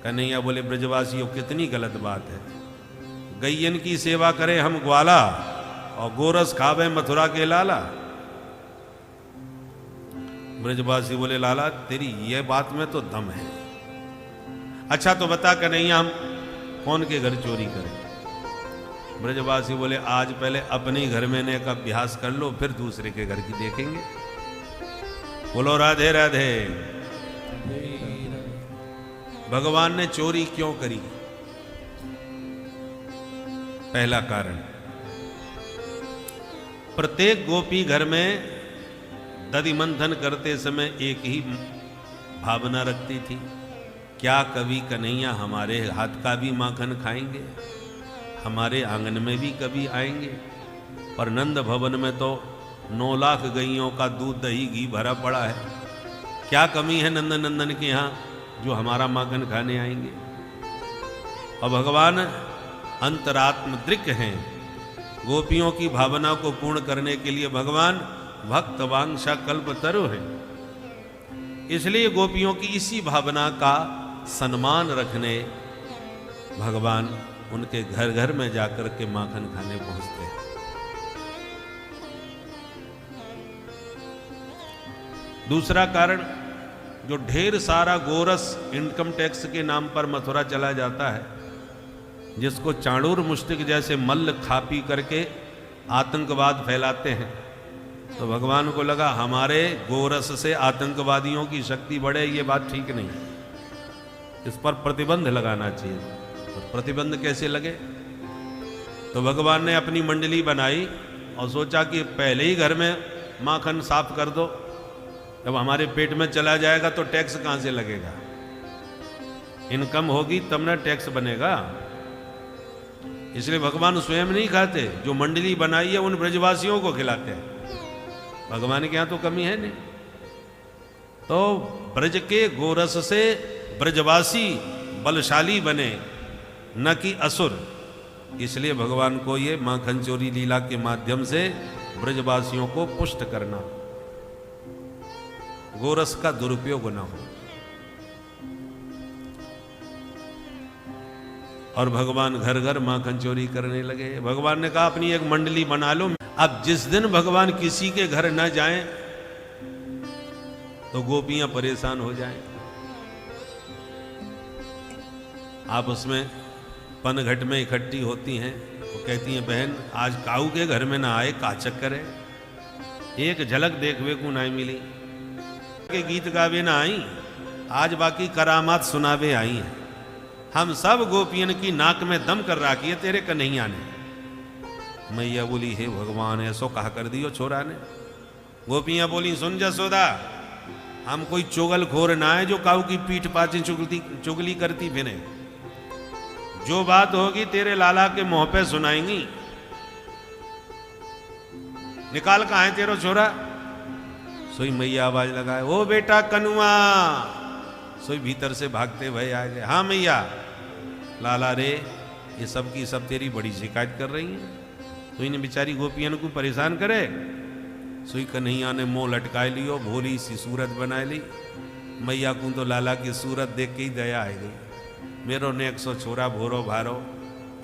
कन्हैया बोले ब्रजवासियों कितनी गलत बात है, गैयन की सेवा करें हम ग्वाला और गोरस खावे मथुरा के लाला। ब्रजवासी बोले लाला तेरी ये बात में तो दम है। अच्छा तो बता कन्हैया हम कौन के घर चोरी करें। ब्रजवासी बोले आज पहले अपने ही घर में ने का अभ्यास कर लो, फिर दूसरे के घर की देखेंगे। बोलो राधे राधे। भगवान ने चोरी क्यों करी? पहला कारण, प्रत्येक गोपी घर में दधि मंथन करते समय एक ही भावना रखती थी, क्या कभी कन्हैया हमारे हाथ का भी माखन खाएंगे, हमारे आंगन में भी कभी आएंगे। पर नंद भवन में तो 9 लाख गैयों का दूध दही घी भरा पड़ा है, क्या कमी है नंद नंदन के यहाँ जो हमारा माखन खाने आएंगे। और भगवान अंतरात्म दृक् हैं, गोपियों की भावना को पूर्ण करने के लिए भगवान भक्त वांछा कल्पतरु है। इसलिए गोपियों की इसी भावना का सम्मान रखने भगवान उनके घर घर में जाकर के माखन खाने पहुंचते हैं। दूसरा कारण, जो ढेर सारा गोरस इनकम टैक्स के नाम पर मथुरा चला जाता है, जिसको चाणूर मुश्तिक जैसे मल्ल खा पी करके आतंकवाद फैलाते हैं, तो भगवान को लगा हमारे गोरस से आतंकवादियों की शक्ति बढ़े, ये बात ठीक नहीं, इस पर प्रतिबंध लगाना चाहिए। तो प्रतिबंध कैसे लगे? तो भगवान ने अपनी मंडली बनाई और सोचा कि पहले ही घर में माखन साफ कर दो, जब हमारे पेट में चला जाएगा तो टैक्स कहां से लगेगा, इनकम होगी तब ना टैक्स बनेगा। इसलिए भगवान स्वयं नहीं खाते, जो मंडली बनाई है उन ब्रजवासियों को खिलाते हैं। भगवान के यहां तो कमी है नहीं। तो ब्रज के गोरस से ब्रजवासी बलशाली बने, न कि असुर। इसलिए भगवान को ये माखन चोरी लीला के माध्यम से ब्रजवासियों को पुष्ट करना, गोरस का दुरुपयोग न हो। और भगवान घर घर माखन चोरी करने लगे। भगवान ने कहा अपनी एक मंडली बना लो। अब जिस दिन भगवान किसी के घर न जाएं तो गोपियां परेशान हो जाएं। आप उसमें पनघट में इकट्ठी होती हैं, वो कहती हैं बहन आज काऊ के घर में ना आए का चक्कर है, एक झलक देखवे को ना मिली, के गीत गावे ना आई, आज बाकी करामात सुनावे आई हैं। हम सब गोपियन की नाक में दम कर रखी है तेरे कन्हैया ने। मैया बोली हे भगवान ऐसो कहा कर दियो छोरा ने। गोपियां बोली सुन जसोदा, हम कोई चुगल खोर ना है जो काऊ की पीठ पाची चुगली करती फिरे। जो बात होगी तेरे लाला के मुंह पे सुनाएंगी। निकाल कहां है तेरो छोरा? सोई मैया आवाज लगाए ओ बेटा कनुआ। सोई भीतर से भागते भय आ गए। हाँ मैया। लाला रे ये सब की सब तेरी बड़ी शिकायत कर रही हैं, तो इन्हें बेचारी गोपियन को परेशान करे। सोई कन्हैया ने मुंह लटकाए लियो, भोली सी सूरत बना ली। मैया को तो लाला की सूरत देख के ही दया आ गई। मेरो ने 100 छोरा भोरो भारो,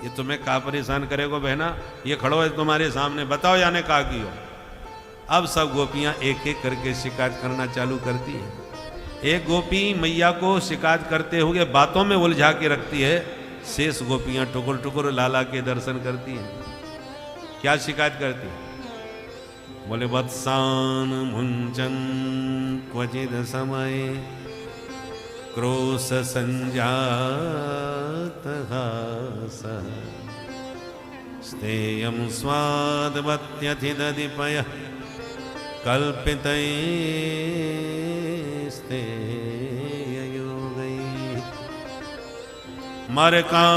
ये तुम्हें कहा परेशान करेगो बहना, ये खड़ो है तुम्हारे सामने, बताओ याने कहा की हो। अब सब गोपियां एक एक करके शिकायत करना चालू करती हैं। एक गोपी मैया को शिकायत करते हुए बातों में उलझा के रखती है, शेष गोपियां टुकुर टुकुर लाला के दर्शन करती हैं। क्या शिकायत करती है? बोले वत्सान मुंचन क्वचिद समय क्रोश संजात हास स्तेयं स्वादवत्यधिदधिपय कल्पितैस्तेययोगै मरका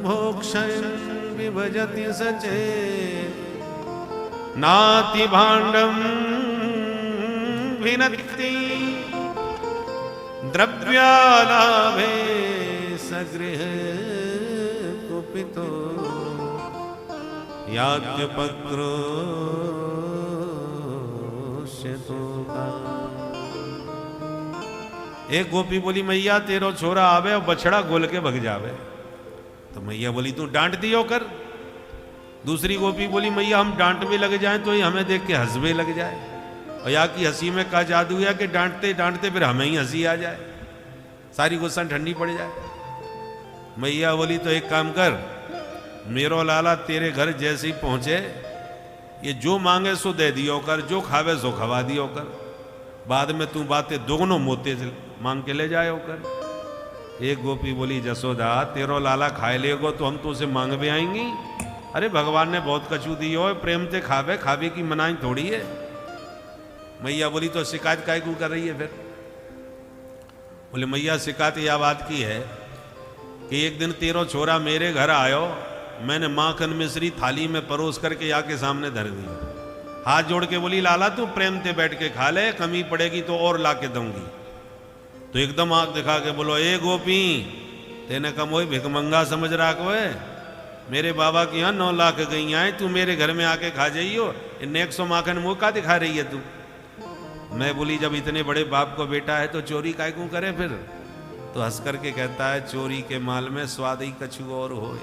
भोक्षयन् विभजति सचे नाति भाण्डं भिनत्ति द्रव्यालाभे सगृह कुपितो याज्ञपत्रो एक गोपी बोली मैया तेरो छोरा आवे और बछड़ा गोल के भग जावे। तो मैया बोली तू डांट दियो कर। दूसरी गोपी बोली मैया हम डांट में लग जाएं तो ये हमें देख के हंसवे लग जाए, और या की हंसी में का जादू है कि डांटते डांटते फिर हमें ही हंसी आ जाए, सारी गुस्सा ठंडी पड़ जाए। मैया बोली तो एक काम कर, मेरो लाला तेरे घर जैसे ही पहुंचे ये जो मांगे सो दे दियो कर, जो खावे सो खवा दियो कर, बाद में तू बातें दोनों मोते से मांग के ले जाए कर। एक गोपी बोली जसोदा तेरो लाला खाए लेगो तो हम तो उसे मांग भी आएंगी। अरे भगवान ने बहुत कछू दी हो, प्रेम से खावे, खावे की मनाई थोड़ी है। मैया बोली तो शिकायत काय क्यों कर रही है फिर? बोले मैया शिकायत यह बात की है कि एक दिन तेरो छोरा मेरे घर आयो, मैंने माखन मिश्री थाली में परोस करके या के सामने धर दी, हाथ जोड़ के बोली लाला तू प्रेम से बैठ के खा ले, कमी पड़ेगी तो और ला के दूंगी। तो एकदम आंख दिखा के बोलो ए गोपी तेने कम वही भिकमंगा समझ रहा को है, मेरे बाबा के यहाँ 9 लाख गई आए, तू मेरे घर में आके खा जाइयो, इन 100 माखन मुँह का दिखा रही है तू। मैं बोली जब इतने बड़े बाप को बेटा है तो चोरी काय क्यों करे फिर? तो हंस करके कहता है चोरी के माल में स्वाद ही कछु और होए।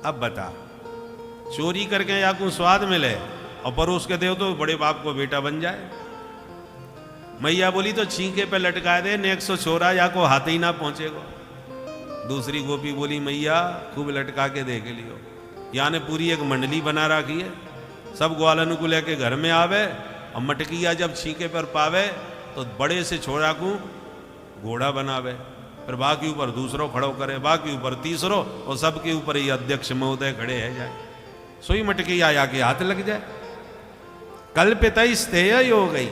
अब बता चोरी करके या को स्वाद मिले और परोस के दे तो बड़े बाप को बेटा बन जाए। मैया बोली तो छींके पे लटका दे, 100 छोरा या को हाथ ही ना पहुंचेगा। दूसरी गोपी बोली मैया खूब लटका के देख लियो, यानी पूरी एक मंडली बना रखी है, सब ग्वालन को लेके घर में आवे और मटकिया जब छींके पर पावे तो बड़े से छोरा को घोड़ा बनावे, फिर बाकी ऊपर दूसरों खड़ो करे, बाकी ऊपर तीसरों, और सबके ऊपर ये अध्यक्ष महोदय खड़े है जाए, सोई मटकिया या के हाथ लग जाए। कल्पित स्थेय हो गई।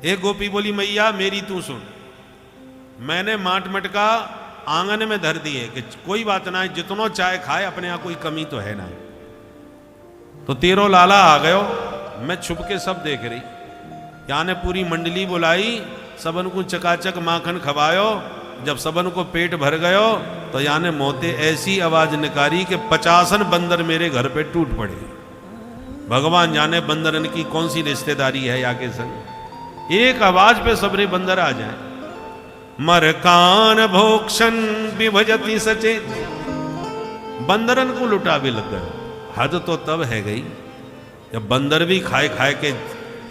एक गोपी बोली मैया मेरी तू सुन, मैंने माट मटका आंगन में धर दिए कि कोई बात ना है, जितनो चाय खाए, अपने यहाँ कोई कमी तो है ना। तो तेरो लाला आ गयो, मैं छुप के सब देख रही, यानी पूरी मंडली बुलाई, सबन को चकाचक माखन खवायो। जब सबन को पेट भर गयो तो यानी मोते ऐसी आवाज निकाली कि 50 बंदर मेरे घर पे टूट पड़े। भगवान जाने बंदरन की कौन सी रिश्तेदारी है या के संग, एक आवाज पे सबरे बंदर आ जाए। मरकान भोक्षण विभजति सचे, बंदरन को लुटा भी लग गए। हद तो तब है गई जब बंदर भी खाए खाए के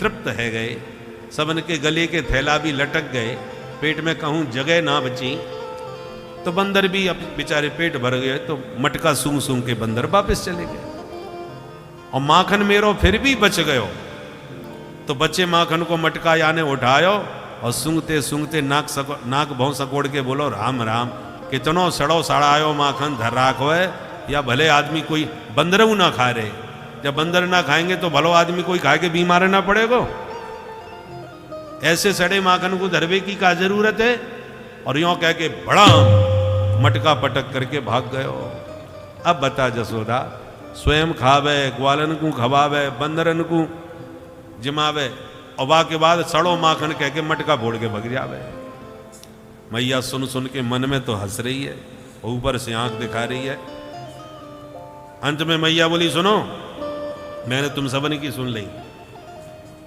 तृप्त है गए, सबन के गले के थैला भी लटक गए, पेट में कहूं जगह ना बची, तो बंदर भी अब बेचारे पेट भर गए, तो मटका सूंघ सूंघ के बंदर वापस चले गए। और माखन मेरो फिर भी बच गयो, तो बच्चे माखन को मटका याने उठायो और सूंघते सूंघते नाक भौं सकोड़ के बोलो राम राम, कितनो सड़ो सड़ायो माखन धर राखो है, या भले आदमी कोई बंदरऊ ना खा रहे। जब बंदर ना खाएंगे तो भलो आदमी कोई खा के बीमार ना पड़ेगो। ऐसे सड़े माखन को धरवे की क्या जरूरत है? और यों कह के बड़ा मटका पटक करके भाग गयो। अब बता जसोदा, स्वयं खावे, ग्वालन को खवावे, बंदरन को जिमावे, और बा के बाद सड़ो माखन कह के मटका फोड़ के भग जावे। मैया सुन सुन के मन में तो हंस रही है, ऊपर से आंख दिखा रही है। अंत में मैया बोली सुनो, मैंने तुम सबने की सुन ली,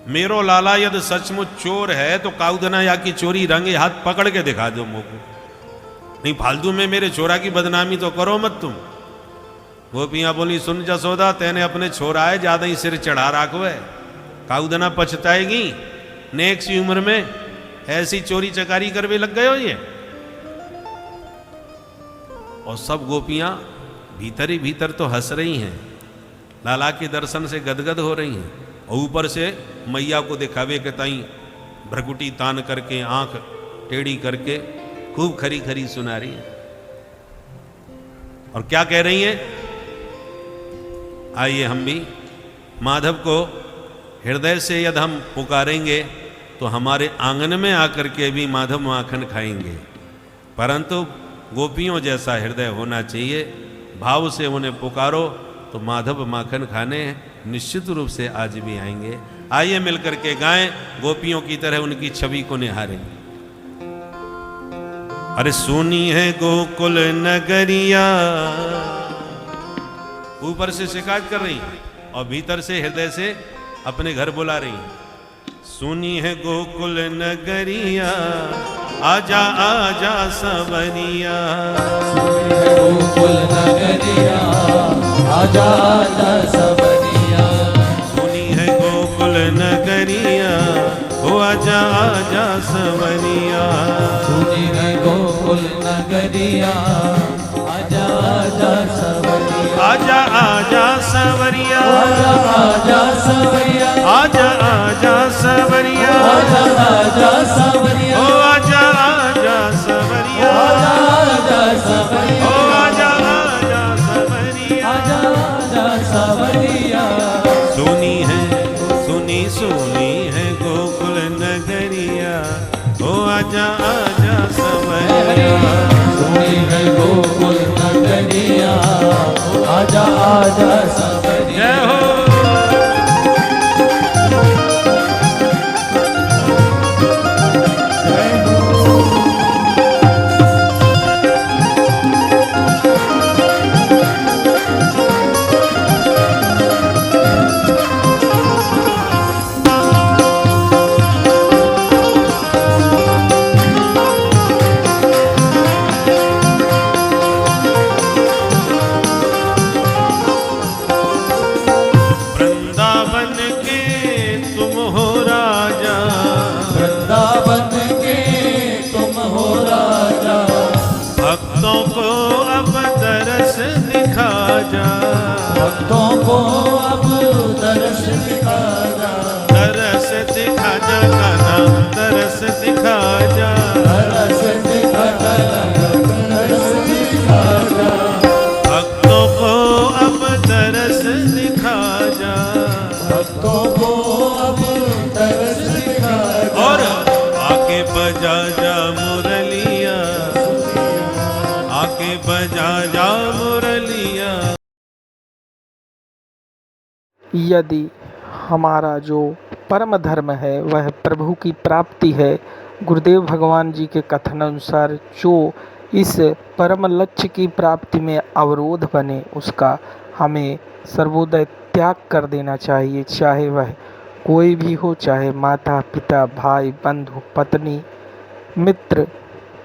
मेरो लाला यदि सचमुच चोर है तो काउदना या की चोरी रंगे हाथ पकड़ के दिखा दो मुझको, नहीं फालतू में मेरे छोरा की बदनामी तो करो मत तुम। गोपियां बोली सुन जसोदा, तेने अपने छोरा है ज्यादा ही सिर चढ़ा राखो है, काउदना पछताएगी, नेक सी उम्र में ऐसी चोरी चकारी करवे लग गए हो ये। और सब गोपियां भीतर ही भीतर तो हंस रही हैं, लाला के दर्शन से गदगद हो रही हैं, और ऊपर से मैया को दिखावे के ताई भ्रकुटी तान करके आंख टेढ़ी करके खूब खरी खरी सुना रही है। और क्या कह रही हैं? आइए हम भी माधव को हृदय से यदि हम पुकारेंगे तो हमारे आंगन में आकर के भी माधव माखन खाएंगे, परंतु गोपियों जैसा हृदय होना चाहिए। भाव से उन्हें पुकारो तो माधव माखन खाने निश्चित रूप से आज भी आएंगे। आइए मिलकर के गाएं, गोपियों की तरह उनकी छवि को निहारें। अरे सुनी है गोकुल नगरिया, ऊपर से शिकायत कर रही और भीतर से हृदय से अपने घर बुला रही। सुनी है गोकुल नगरिया, आजा आजा सवरिया। गोकुल नगरिया, आजा आजा सवरिया। सुनी है गोकुल नगरिया, ओ आजा आजा सवरिया। सुनी है गोकुल नगरिया, आजा आजा सवरिया। आजा आजा सवरिया, आजा आजा सवरिया, आजा आजा सवरिया, आजा आजा सवरिया। ओ आजा आजा सवरिया, आजा आजा सवरिया, ओ आजा आजा सवरिया, आजा आजा सवरिया। सुनी है सुनी है गोकुल नगरिया, ओ आजा आजा सवरिया। सुनी है गोकुल नगरिया, आजा आजा सवरिया। जय हो। वृंदावन के तुम हो राजा, वृंदावन के तुम हो राजा। भक्तों को अब दरस दिखा जा, भक्तों को अब दर्श दिखा जा। दरस दिखा जा कान्हा, दरस दिखा जा। दर्श दिखा जा, दर्श दिखा जा। भक्तों को अब दरस दिखा जा, भक्तों को अब दर्श दिखा जा। और आके बजा जा मुरलिया, आके बजा जा मुरलिया। यदि हमारा जो परम धर्म है वह प्रभु की प्राप्ति है, गुरुदेव भगवान जी के कथन अनुसार जो इस परम लक्ष्य की प्राप्ति में अवरोध बने, उसका हमें सर्वोदय त्याग कर देना चाहिए। चाहे वह कोई भी हो, चाहे माता पिता भाई बंधु पत्नी मित्र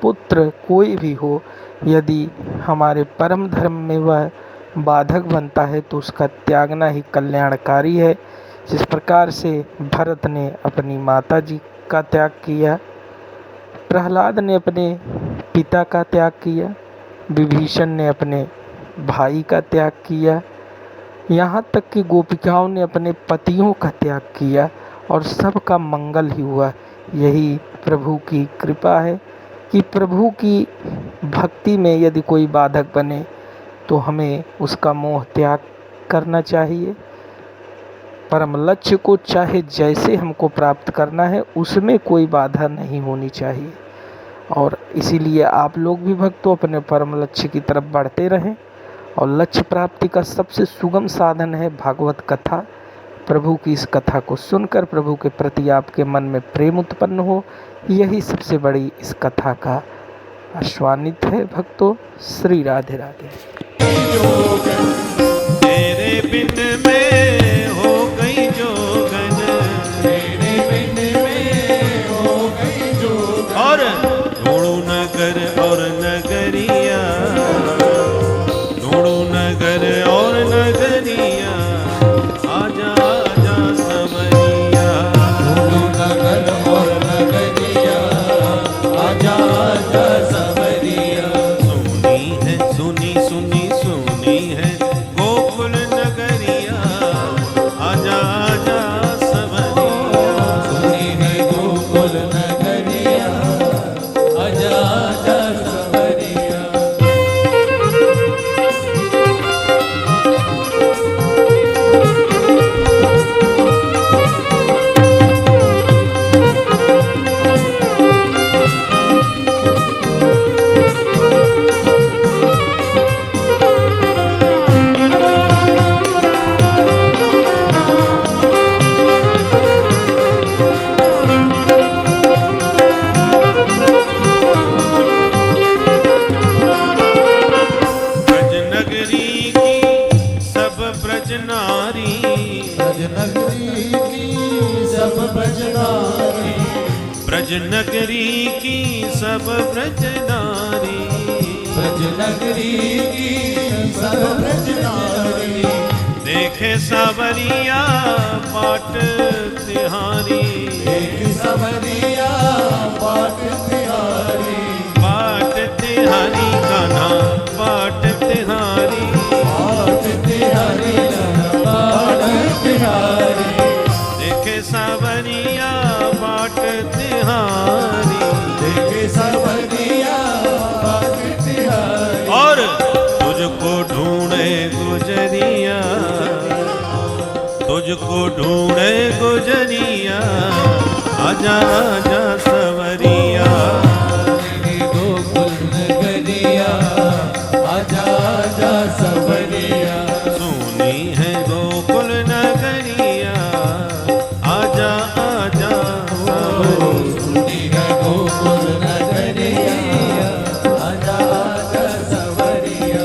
पुत्र कोई भी हो, यदि हमारे परम धर्म में वह बाधक बनता है तो उसका त्यागना ही कल्याणकारी है। जिस प्रकार से भरत ने अपनी माता जी का त्याग किया, प्रहलाद ने अपने पिता का त्याग किया, विभीषण ने अपने भाई का त्याग किया, यहाँ तक कि गोपिकाओं ने अपने पतियों का त्याग किया और सबका मंगल ही हुआ। यही प्रभु की कृपा है कि प्रभु की भक्ति में यदि कोई बाधक बने तो हमें उसका मोह त्याग करना चाहिए। परम लक्ष्य को चाहे जैसे हमको प्राप्त करना है उसमें कोई बाधा नहीं होनी चाहिए। और इसीलिए आप लोग भी भक्तों अपने परम लक्ष्य की तरफ बढ़ते रहें। और लक्ष्य प्राप्ति का सबसे सुगम साधन है भागवत कथा। प्रभु की इस कथा को सुनकर प्रभु के प्रति आपके मन में प्रेम उत्पन्न हो, यही सबसे बड़ी इस कथा का आश्वानित है भक्तों। श्री राधे राधे। तेरे बिन में हो गई जोगन, तेरे बिन में हो गई जोगन। और ढूंढू नगर और नगरिया, ढूंढू नगर और नगरिया, आजा आजा सवरिया। ढूंढू नगर और नगरिया, आजा आजा सवरिया। सुनी है सुनी ब्रज नगरी की सब ब्रज नारी, ब्रज नगरी की सब ब्रज नारी, देखे सावरिया बाट तिहारी, एक सवरिया बाट तिहारी, बाट तिहारी कान्हा बाट तिहारी, बाट तिहारी बाट तिहारी, देखे सावरिया बाट तिहारी, देखे सवरिया बाट तिहारी, और तुझको ढूंढे गुजरिया, तुझको ढूंढे गुजरिया, आजा आजा सवरिया, गोकुल नगरिया, आजा आजा सवरिया, सुनी है गोकुल नगरिया, आजा आजा सवरिया। सुनी है गोकुल नगरिया, आजा आजा सवरिया,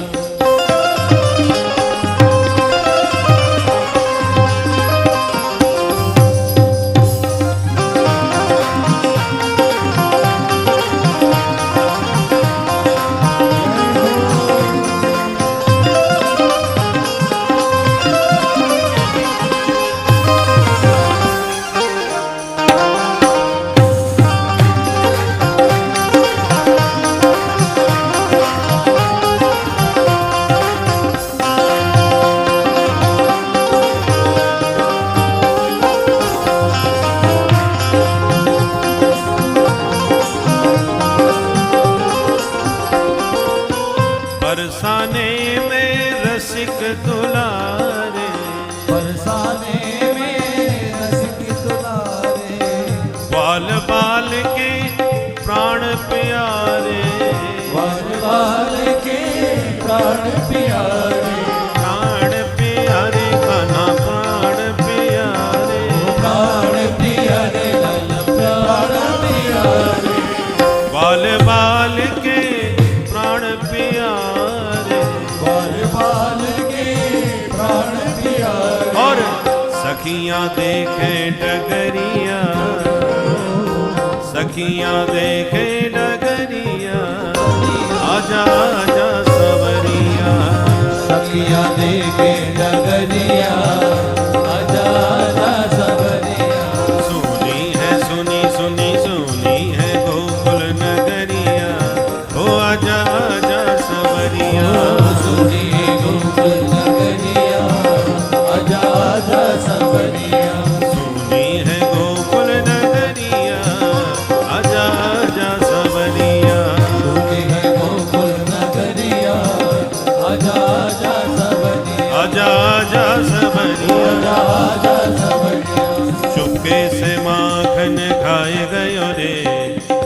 बरसाने में रसिक दुलारे, बरसाने में रसिक दुलारे, बाल बाल के प्राण प्यारे, बाल बाल के प्राण प्यारे, प्राण प्यारे कान्हा प्राण प्यारे, प्राण प्यारे लाल प्राण प्यारे, बाल बाल के प्राण प्यारे, बाल बाल के प्राण प्यारे, और सखियां देखे डगरिया, सखियां देखे डगरिया, आजा आजा सवरिया, सखिया देखे डगरिया, आजा आजा सवरिया, सुनी है सुनी सुनी सुनी है गोकुल नगरिया, ओ आजा आजा सवरिया, सुनी गोकुल नगरिया, आजा आजा सवरिया, सुनी है गोकुल नगरिया, आजा आजा सवरिया, सुनी है गोकुल नगरिया, आजा आजा सवरिया, आजा आजा सवरिया, आजा सवरिया, चुपके से माखन खाए गयो रे,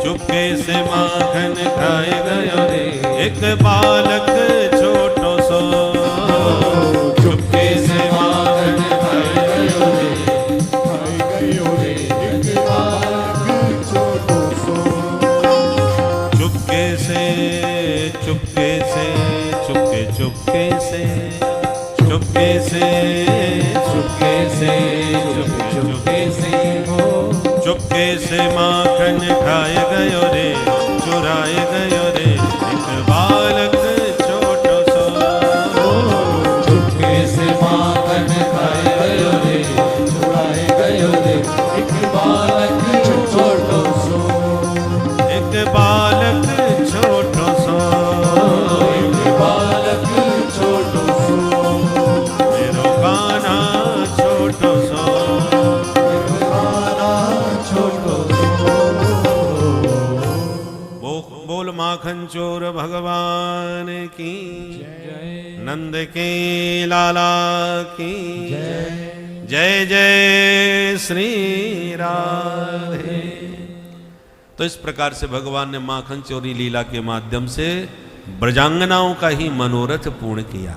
चुपके से माखन खाए गयो रे, एक बालक छोटो सो, चुपके से माखन खाए गयो रे, चुपके से चुपके से चुपके चुपके से चुपके से चुपके से चुपके चुपके से हो, चुपके से माखन खाए गयो रे, चुराए गयो रे, एक बालक छोटो सो, चुपके से माखन खाए गयो रे, चुराए गयो रे, एक बालक छोटो सो, एक बालक छोटो सो, एक बालक छोटो सो, मेरो कान्हा छोटो सो, कान्हा छोटो सो, बोल माखन चोर भगवान की, नंद के लाला की, जय जय श्री राधे। तो इस प्रकार से भगवान ने माखन चोरी लीला के माध्यम से ब्रजांगनाओं का ही मनोरथ पूर्ण किया।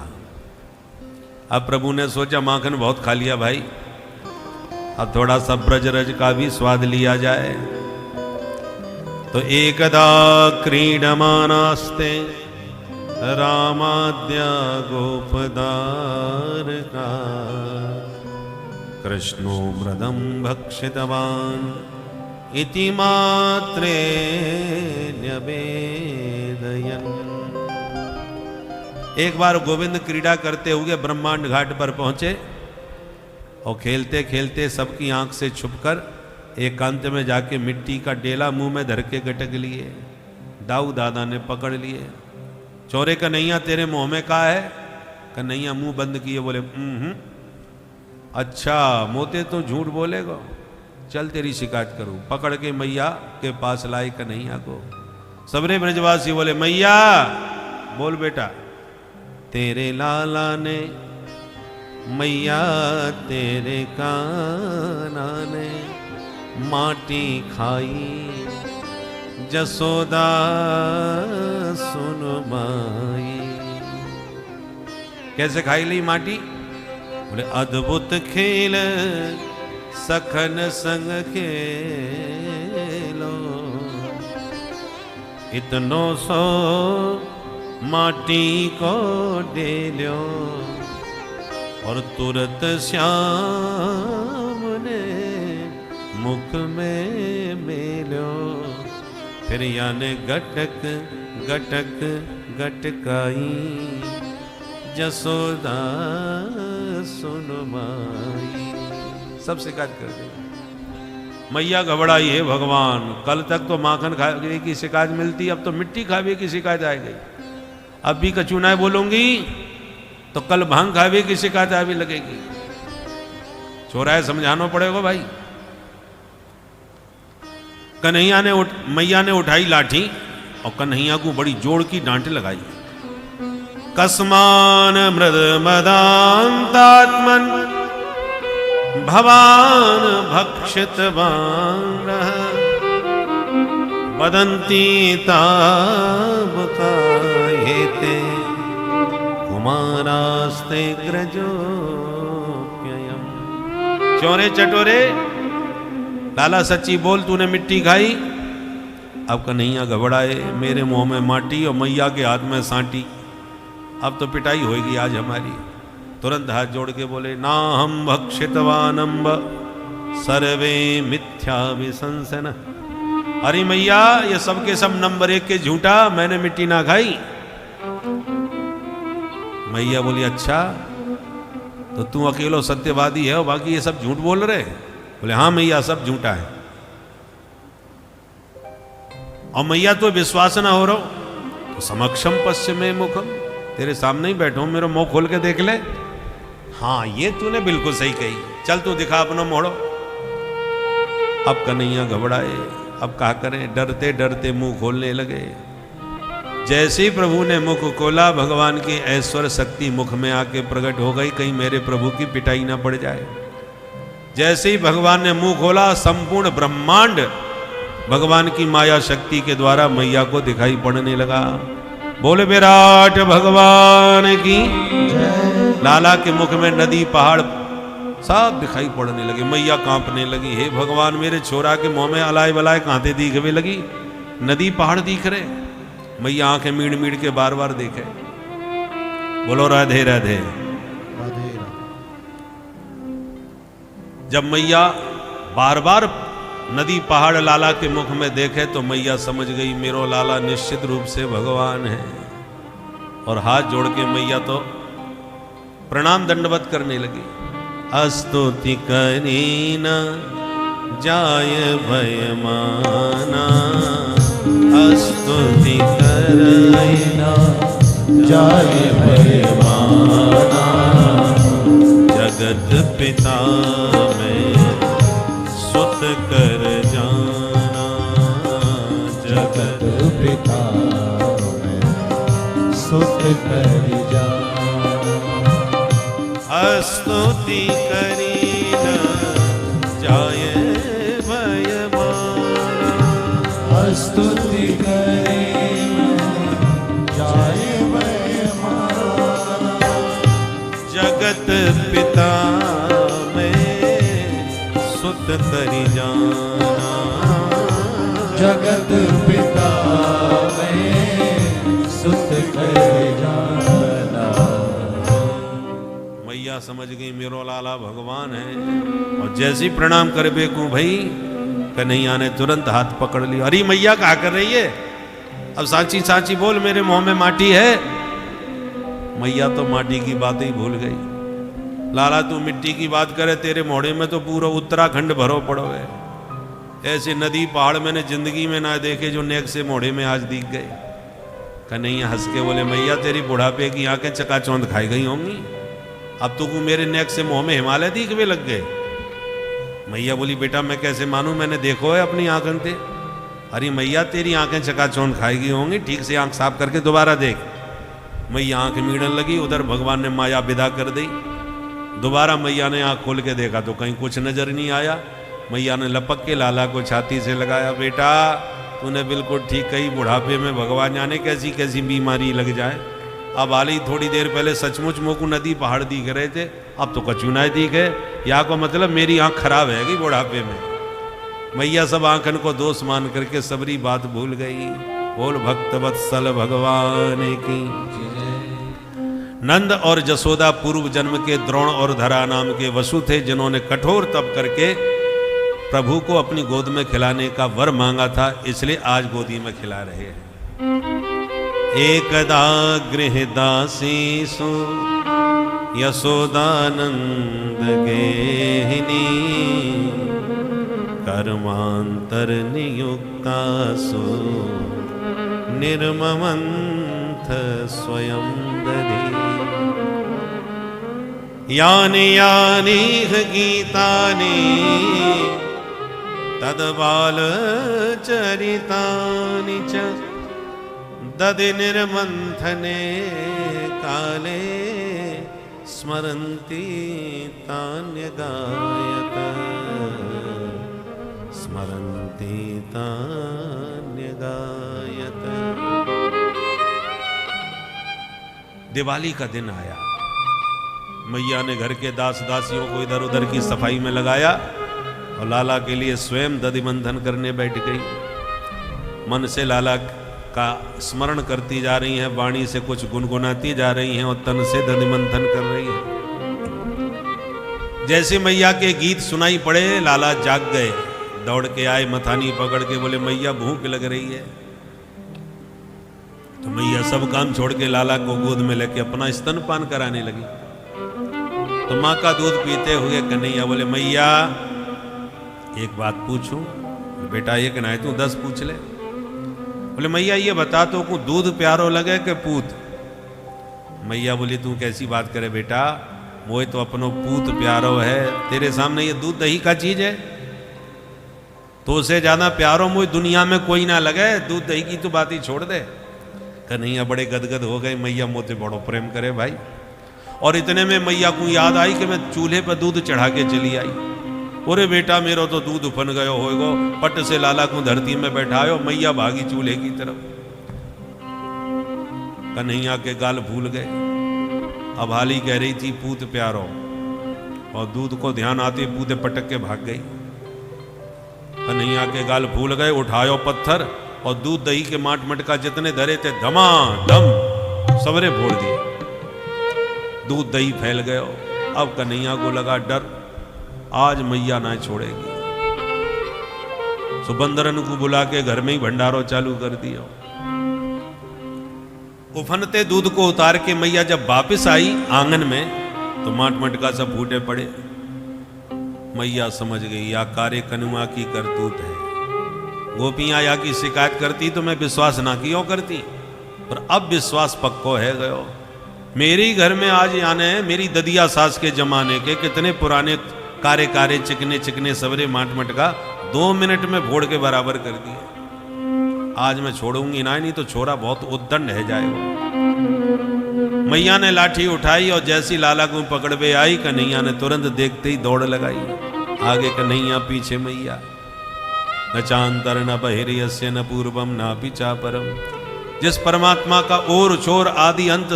अब प्रभु ने सोचा माखन बहुत खा लिया भाई, अब थोड़ा सा ब्रजरज का भी स्वाद लिया जाए। तो एकदा क्रीडमानास्ते रामाद्या गोपदारका, कृष्णो मृदं भक्षितवान् इति मात्रे न्यवेदयन्। एक बार गोविंद क्रीड़ा करते हुए ब्रह्मांड घाट पर पहुंचे और खेलते खेलते सबकी आंख से छुपकर एकांत में जाके मिट्टी का डेला मुंह में धर के गटक लिए। दाऊ दादा ने पकड़ लिए। चोरे कन्हैया तेरे मुंह में का है? कन्हैया मुंह बंद किए बोले अच्छा मोते तो झूठ बोलेगा, चल तेरी शिकायत करूं। पकड़ के मैया के पास लाई कन्हैया को। सबरे ब्रजवासी बोले मैया बोल बेटा। तेरे लाला ने मैया तेरे काना ने माटी खाई, जसोदा सुन माई। कैसे खाई ली माटी? बोले अद्भुत खेल सखन संग खेलो, इतनो सो माटी को डेल्यो, और तुरत श्याम ने मुख में मेल्यो। फिर याने गटक गटक गटकाई, जसोदा सुन माई। सब शिकायत कर दी। मैया घबराई है भगवान, कल तक तो माखन खावे की शिकायत मिलती, अब तो मिट्टी खावे की शिकायत आ गई। अब भी कचूनाएं बोलूंगी तो कल भांग खावे की शिकायत आ भी लगेगी। चौराहे समझाना पड़ेगा भाई। कन्हैया ने मैया ने उठाई लाठी और कन्हैया को बड़ी जोड़ की डांट लगाई। कस्मान मृद मदान्तात्मन भवान भक्षितवान वदन्ति तावका हेते कुमारास्ते ग्रजोप्ययम्। चोरे चटोरे लाला सच्ची बोल, तूने मिट्टी खाई? अब कन्हैया घबराए, मेरे मुंह में माटी और मैया के हाथ में सांटी, अब तो पिटाई होगी आज हमारी। तुरंत हाथ जोड़ के बोले ना हम भक्षितवानम्ब सर्वे मिथ्या विशंसन। अरे मैया ये सब के सब नंबर 1 के झूठा, मैंने मिट्टी ना खाई। मैया बोली अच्छा तो तू अकेलो सत्यवादी है और बाकी ये सब झूठ बोल रहे? बोले हाँ मैया सब झूठा है। और मैया तो विश्वास ना हो रहा तो समक्षम पश्चिमे मुखम, तेरे सामने ही बैठो, मेरा मुंह खोल के देख ले। हाँ ये तूने बिल्कुल सही कही, चल तू दिखा अपना मोड़ो। अब कन्हैया घबराए, अब क्या करें, डरते डरते मुंह खोलने लगे। जैसे ही प्रभु ने मुख खोला, भगवान की ऐश्वर्य शक्ति मुख में आके प्रकट हो गई, कहीं मेरे प्रभु की पिटाई ना पड़ जाए। जैसे ही भगवान ने मुंह खोला, संपूर्ण ब्रह्मांड भगवान की माया शक्ति के द्वारा मैया को दिखाई पड़ने लगा। बोले विराट भगवान की। लाला के मुख में नदी पहाड़ सब दिखाई पड़ने लगे। मैया कांपने लगी, हे भगवान मेरे छोरा के मुंह में अलाय बलाय कांटे दिखने लगी, नदी पहाड़ दिख रहे। मैया आंखें मीड़ मीड़ के बार बार देखे। बोलो राधे राधे। जब मैया बार बार नदी पहाड़ लाला के मुख में देखे तो मैया समझ गई मेरो लाला निश्चित रूप से भगवान है। और हाथ जोड़ के मैया तो प्रणाम दंडवत करने लगी। अस्तुति करीना जाय भयमाना, अस्तुति करीना जाय भयमाना, जगत पिता में सुत कर जाना, जगत पिता में सुत कर जाना। स्तुति करीना जाय भयमाना, स्तुति करीना जाय भयमाना, जगत पिता में सुत करी जाना, जगत पिता में सुत कर जाना। मैया समझ गई मेरो लाला भगवान है। और जैसे ही प्रणाम कर बेकू भाई कन्हैया ने तुरंत हाथ पकड़ लिया। अरे मैया क्या कर रही है, अब सांची सांची बोल, मेरे मुंह में माटी है। मैया तो माटी की बात ही भूल गई। लाला तू मिट्टी की बात करे, तेरे मोड़े में तो पूरा उत्तराखंड भरो पड़ो है। ऐसे नदी पहाड़ मैंने जिंदगी में ना देखे जो नेक से मोड़े में आज दिख गए। कन्हैया हंस के बोले, मैया तेरी बुढ़ापे की आंखें चकाचौंध खाई गई होंगी, अब तो मेरे नेक से मुंह में हिमालय दिखने लग गए। मैया बोली, बेटा मैं कैसे मानूं, मैंने देखो है अपनी आंखों से। अरे मैया तेरी आंखें चकाचौंध खाई गई होंगी, ठीक से आंख साफ करके दोबारा देख। मैया आंख मीड़न लगी, उधर भगवान ने माया विदा कर दी। दोबारा मैया ने आंख खोल के देखा तो कहीं कुछ नजर नहीं आया। मैया ने लपक के लाला को छाती से लगाया, बेटा तूने बिल्कुल ठीक कही, बुढ़ापे में भगवान जाने कैसी कैसी बीमारी लग जाए। अब हाल ही थोड़ी देर पहले सचमुच मोको नदी पहाड़ दिख रहे थे, अब तो कचूना दिखे। या को मतलब मेरी आंख खराब है कि बुढ़ापे में। मैया सब आंखन को दोष मान करके सबरी बात भूल गई। बोल भक्त वत्सल भगवान की। नंद और जसोदा पूर्व जन्म के द्रोण और धरा नाम के वसु थे, जिन्होंने कठोर तप करके प्रभु को अपनी गोद में खिलाने का वर मांगा था, इसलिए आज गोदी में खिला रहे हैं। एकदा गृहदासीसु यशोदानंद गेहिनी कर्मांतर नियुक्तासु निर्ममंथ स्वयं दधि। यानि यानि गीतानि तद्बाल चरितानि च दधि निर्मंथने काले स्मरन्ति तान्यगायत स्मरन्ति तान्यगायत। दिवाली का दिन आया। मैया ने घर के दास दासियों को इधर उधर की सफाई में लगाया और लाला के लिए स्वयं दधि मंथन करने बैठ गई। मन से लाला का स्मरण करती जा रही हैं, वाणी से कुछ गुनगुनाती जा रही हैं और तन से दधि मंथन कर रही हैं। जैसे मैया के गीत सुनाई पड़े, लाला जाग गए, दौड़ के आए, मथानी पकड़ के बोले, मैया भूख लग रही है। तो मैया सब काम छोड़ के लाला को गोद में लेके अपना स्तनपान कराने लगी। तो माँ का दूध पीते हुए कन्हैया बोले, मैया एक बात पूछूं? बेटा एक ना है तू 10 पूछ ले। बोले, मैया ये बता तो को दूध प्यारो लगे के पूत? मैया बोली, तू कैसी बात करे बेटा, मोए तो अपनो पूत प्यारो है, तेरे सामने ये दूध दही का चीज है, तो उसे ज्यादा प्यारो मोए दुनिया में कोई ना लगे, दूध दही की तो बात ही छोड़ दे। कन्हैया बड़े गदगद हो गए, मैया मोते बड़ो प्रेम करे भाई। और इतने में मैया को याद आई कि मैं चूल्हे पर दूध चढ़ा के चली आई। अरे बेटा मेरो तो दूध उफन गयो होएगो, पट से लाला को धरती में बैठायो, मैया भागी चूल्हे की तरफ। कन्हैया के गाल भूल गए। अब हाली कह रही थी पूत प्यारो, और दूध को ध्यान आते पूते पटक के भाग गई। कन्हैया के गाल भूल गए, उठायो पत्थर और दूध दही के माट मटका जितने धरे थे धमाधम सबरे फोड़ दिए। दूध दही फैल गयो। अब कन्हैया को लगा डर, आज मैया ना छोड़ेगी। सुबंदरन को बुला के घर में ही भंडारो चालू कर दिया। उफनते दूध को उतार के मैया जब वापस आई आंगन में तो माट मटका सब फूटे पड़े। मैया समझ गई या कार्य कनुआ की करतूत है। गोपियां या की शिकायत करती तो मैं विश्वास ना कियो करती, पर अब विश्वास पक्को है गयो। मेरे ही घर में आज आने मेरी ददिया सास के जमाने के कितने पुराने कारे कारे चिकने चिकने सबरे माट मटका 2 मिनट में फोड़ के बराबर कर दिए। आज मैं छोड़ूंगी ना, नहीं तो छोरा बहुत उद्दंड है जाएगा। मैया ने लाठी उठाई और जैसी लाला को पकड़वे आई, कन्हैया ने तुरंत देखते ही दौड़ लगाई। आगे कन्हैया पीछे मैया। न चांतर न बहिर्यस्य न पूर्वम न पिचा परम। जिस परमात्मा का ओर छोर आदि अंत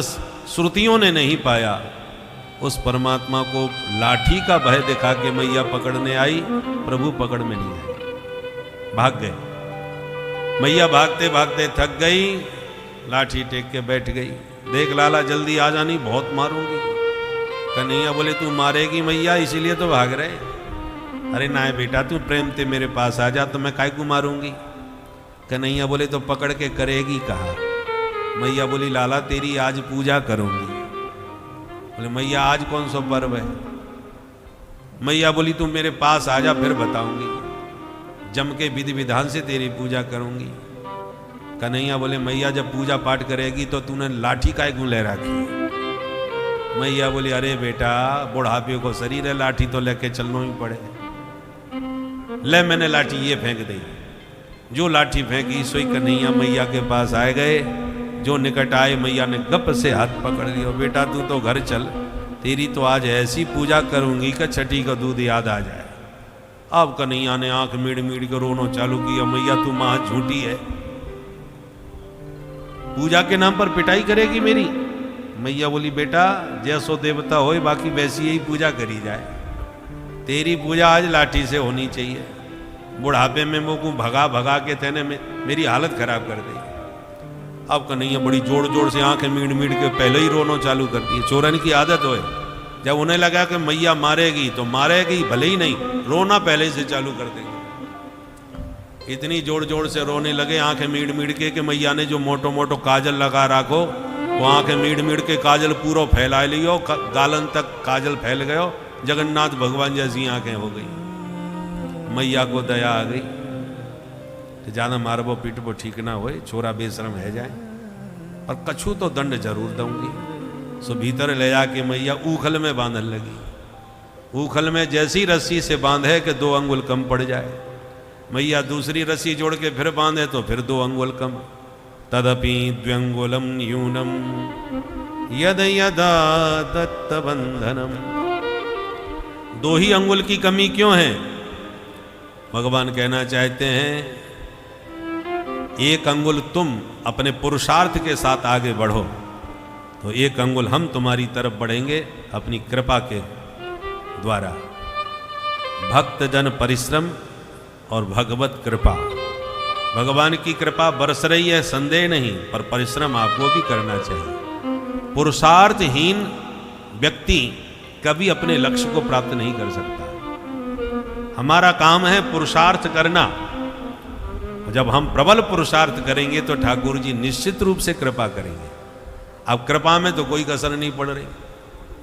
श्रुतियों ने नहीं पाया, उस परमात्मा को लाठी का भय दिखा के मैया पकड़ने आई, प्रभु पकड़ में नहीं आई, भाग गए। मैया भागते भागते थक गई, लाठी टेक के बैठ गई। देख लाला जल्दी आ जानी, बहुत मारूंगी। कन्हैया बोले, तू मारेगी मैया इसीलिए तो भाग रहे। अरे ना बेटा, तू प्रेम ते मेरे पास आ जा, तो मैं काय को मारूंगी। कन्हैया बोले तो पकड़ के करेगी कहा। मैया बोली लाला तेरी आज पूजा करूंगी। बोले मैया आज कौन सा पर्व है? मैया बोली तू मेरे पास आ जा, फिर बताऊंगी, जम के विधि विधान से तेरी पूजा करूंगी। कन्हैया बोले मैया जब पूजा पाठ करेगी तो तूने लाठी काय क्यों ले रखी? मैया बोली अरे बेटा बुढ़ापे को शरीर है, लाठी तो लेके चलना ही पड़े। ले मैंने लाठी ये फेंक दी। जो लाठी फेंकी सोई कन्हैया मैया के पास आए गए। जो निकट आए मैया ने गप से हाथ पकड़ लिया। बेटा तू तो घर चल, तेरी तो आज ऐसी पूजा करूंगी कि छठी का दूध याद आ जाए। अब कन्हैया ने आंख मीड़ मीड़ कर रोना चालू किया। मैया तू मां झूठी है, पूजा के नाम पर पिटाई करेगी मेरी। मैया बोली बेटा जैसो देवता होए बाकी वैसी ही पूजा करी जाए। तेरी पूजा आज लाठी से होनी चाहिए। बुढ़ापे में मुँह को भगा भगा के तेने मेरी हालत खराब कर दी। अब कन्हैया बड़ी जोड़ जोड़ से आंखें मीड़ मीड़ के पहले ही रोना चालू कर दी। चोरन की आदत होए, जब उन्हें लगा कि मैया मारेगी तो मारेगी, भले ही नहीं, रोना पहले से चालू कर देंगे। इतनी जोड़ जोड़ से रोने लगे आंखें मीड़ मीड़ के कि मैया ने जो मोटो मोटो काजल लगा रखो वो आंखें मीड़ मीड़ के काजल पूरा फैला लियो, गालन तक काजल फैल गयो। जगन्नाथ भगवान जैसी आंखें हो गई। मैया को दया आ गई तो ज्यादा मारबो पीटबो ठीक ना होए, छोरा बेशरम है जाए, और कछु तो दंड जरूर दूंगी। सो भीतर ले जाके मैया ऊखल में बांधने लगी। ऊखल में जैसी रस्सी से बांधे कि 2 अंगुल कम पड़ जाए। मैया दूसरी रस्सी जोड़ के फिर बांधे तो फिर 2 अंगुल कम। तदपि द्व्यंगुलम न्यूनम यद यदा दत्त बंधनम। 2 ही अंगुल की कमी क्यों है? भगवान कहना चाहते हैं 1 अंगुल तुम अपने पुरुषार्थ के साथ आगे बढ़ो तो 1 अंगुल हम तुम्हारी तरफ बढ़ेंगे अपनी कृपा के द्वारा। भक्त जन परिश्रम और भगवत कृपा। भगवान की कृपा बरस रही है संदेह नहीं, पर परिश्रम आपको भी करना चाहिए। पुरुषार्थहीन व्यक्ति कभी अपने लक्ष्य को प्राप्त नहीं कर सकता। हमारा काम है पुरुषार्थ करना। जब हम प्रबल पुरुषार्थ करेंगे तो ठाकुर जी निश्चित रूप से कृपा करेंगे। अब कृपा में तो कोई कसर नहीं पड़ रही।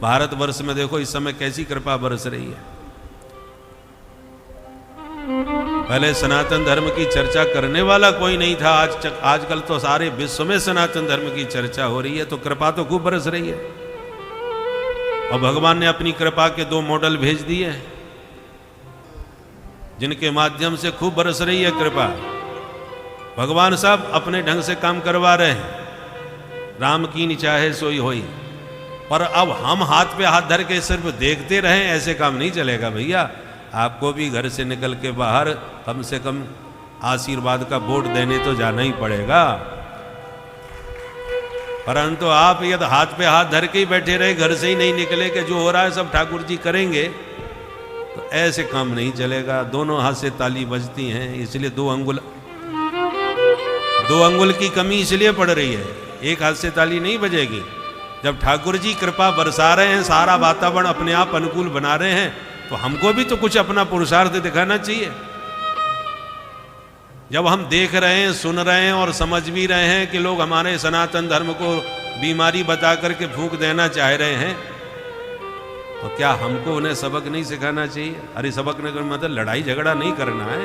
भारतवर्ष में देखो इस समय कैसी कृपा बरस रही है। पहले सनातन धर्म की चर्चा करने वाला कोई नहीं था, आजकल तो सारे विश्व में सनातन धर्म की चर्चा हो रही है, तो कृपा तो खूब बरस रही है। और भगवान ने अपनी कृपा के 2 मॉडल भेज दिए हैं जिनके माध्यम से खूब बरस रही है कृपा। भगवान सब अपने ढंग से काम करवा रहे हैं। राम की न चाहे सोई होई। पर अब हम हाथ पे हाथ धर के सिर्फ देखते रहें, ऐसे काम नहीं चलेगा भैया। आपको भी घर से निकल के बाहर कम से कम आशीर्वाद का वोट देने तो जाना ही पड़ेगा। परंतु आप यदि हाथ पे हाथ धर के ही बैठे रहे, घर से ही नहीं निकले कि जो हो रहा है सब ठाकुर जी करेंगे, तो ऐसे काम नहीं चलेगा। दोनों हाथ से ताली बजती हैं, इसलिए 2 अंगुल की कमी इसलिए पड़ रही है। एक हाथ से ताली नहीं बजेगी। जब ठाकुर जी कृपा बरसा रहे हैं, सारा वातावरण अपने आप अनुकूल बना रहे हैं, तो हमको भी तो कुछ अपना पुरुषार्थ दिखाना चाहिए। जब हम देख रहे हैं, सुन रहे हैं और समझ भी रहे हैं कि लोग हमारे सनातन धर्म को बीमारी बता करके फूंक देना चाह रहे हैं, तो क्या हमको उन्हें सबक नहीं सिखाना चाहिए? अरे सबक नहीं, मतलब लड़ाई झगड़ा नहीं करना है।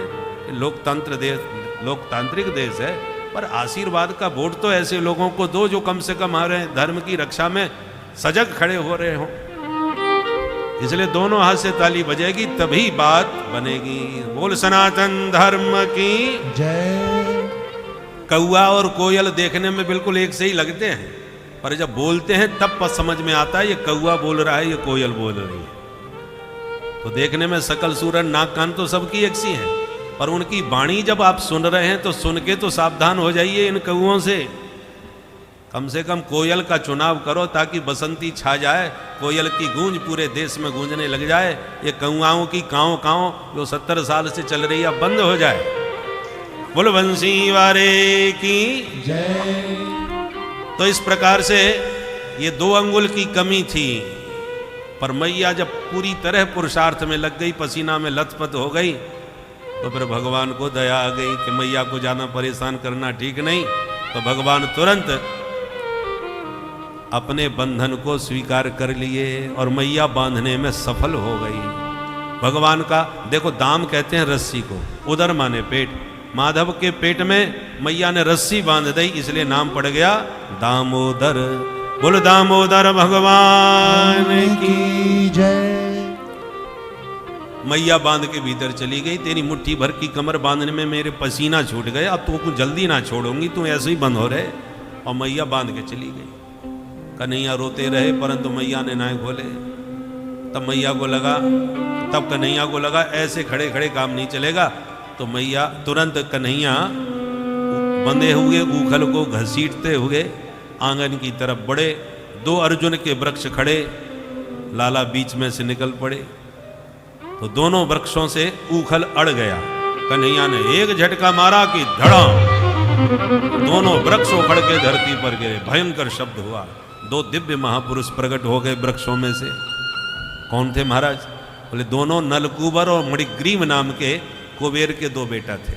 लोकतांत्रिक देश है, पर आशीर्वाद का वोट तो ऐसे लोगों को दो जो कम से कम हमारे धर्म की रक्षा में सजग खड़े हो रहे हों। इसलिए दोनों हाथ से ताली बजेगी तभी बात बनेगी। बोल सनातन धर्म की जय। कौआ और कोयल देखने में बिल्कुल एक से ही लगते हैं, पर जब बोलते हैं तब समझ में आता है ये कौआ बोल रहा है, ये कोयल बोल रही है। तो देखने में शकल सूरत नाक कान तो सबकी एक सी है, पर उनकी वाणी जब आप सुन रहे हैं तो सुन के तो सावधान हो जाइए इन कौओं से। कम से कम कोयल का चुनाव करो ताकि बसंती छा जाए, कोयल की गूंज पूरे देश में गूंजने लग जाए। ये कौआओं की काँव काँव जो 70 साल से चल रही है बंद हो जाए। बोल बंसी वारे की जय। तो इस प्रकार से ये 2 अंगुल की कमी थी। पर मैया जब पूरी तरह पुरुषार्थ में लग गई, पसीना में लथपथ हो गई, तो फिर भगवान को दया आ गई कि मैया को ज़्यादा परेशान करना ठीक नहीं। तो भगवान तुरंत अपने बंधन को स्वीकार कर लिए और मैया बांधने में सफल हो गई। भगवान का देखो, दाम कहते हैं रस्सी को, उदर माने पेट। माधव के पेट में मैया ने रस्सी बांध दी, इसलिए नाम पड़ गया दामोदर। बोल दामोदर भगवान की जय। मैया बांध के भीतर चली गई। तेरी मुट्ठी भर की कमर बांधने में मेरे पसीना छूट गए, अब तू कुछ जल्दी ना छोड़ूंगी, तू ऐसे ही बंद हो रहे। और मैया बांध के चली गई। कन्हैया रोते रहे, परंतु मैया ने ना खोले। तब मैया को लगा, तब कन्हैया को लगा ऐसे खड़े खड़े काम नहीं चलेगा। तो मैया तुरंत कन्हैया बंधे हुए ऊखल को घसीटते हुए आंगन की तरफ बढ़े। 2 अर्जुन के वृक्ष खड़े, लाला बीच में से निकल पड़े। तो दोनों वृक्षों से ऊखल अड़ गया। कन्हैया ने एक झटका मारा कि धड़ाम, दोनों वृक्ष उखड़ के धरती पर गिरे। भयंकर शब्द हुआ। 2 दिव्य महापुरुष प्रकट हो गए वृक्षों में से। कौन थे महाराज? बोले दोनों नलकूबर और मणिग्रीव नाम के कुबेर के 2 बेटा थे।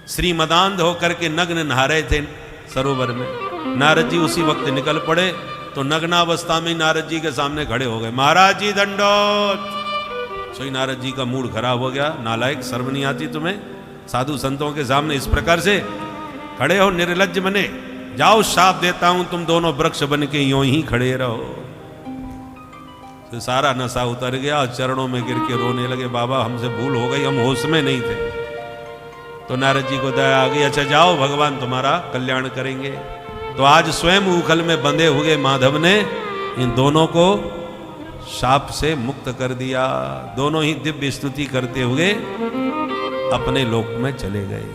श्रीमदांध होकर के नग्न नहा रहे थे सरोवर में। नारद जी उसी वक्त निकल पड़े, तो नग्नावस्था में नारद जी के सामने खड़े हो गए। महाराज जी दंडोत। सोई नारद जी का मूड खराब हो गया। नालायक, शर्म नहीं आती तुम्हें? साधु संतों के सामने इस प्रकार से खड़े हो, निर्लज्ज बने। जाओ, शाप देता हूं, तुम दोनों वृक्ष बन के यूं ही खड़े रहो। तो सारा नशा उतर गया, चरणों में गिर के रोने लगे। बाबा हमसे भूल हो गई, हम होश में नहीं थे। तो नारद जी को दया आ गई। अच्छा जाओ, भगवान तुम्हारा कल्याण करेंगे। तो आज स्वयं ऊखल में बंधे हुए माधव ने इन दोनों को शाप से मुक्त कर दिया। दोनों ही दिव्य स्तुति करते हुए अपने लोक में चले गए।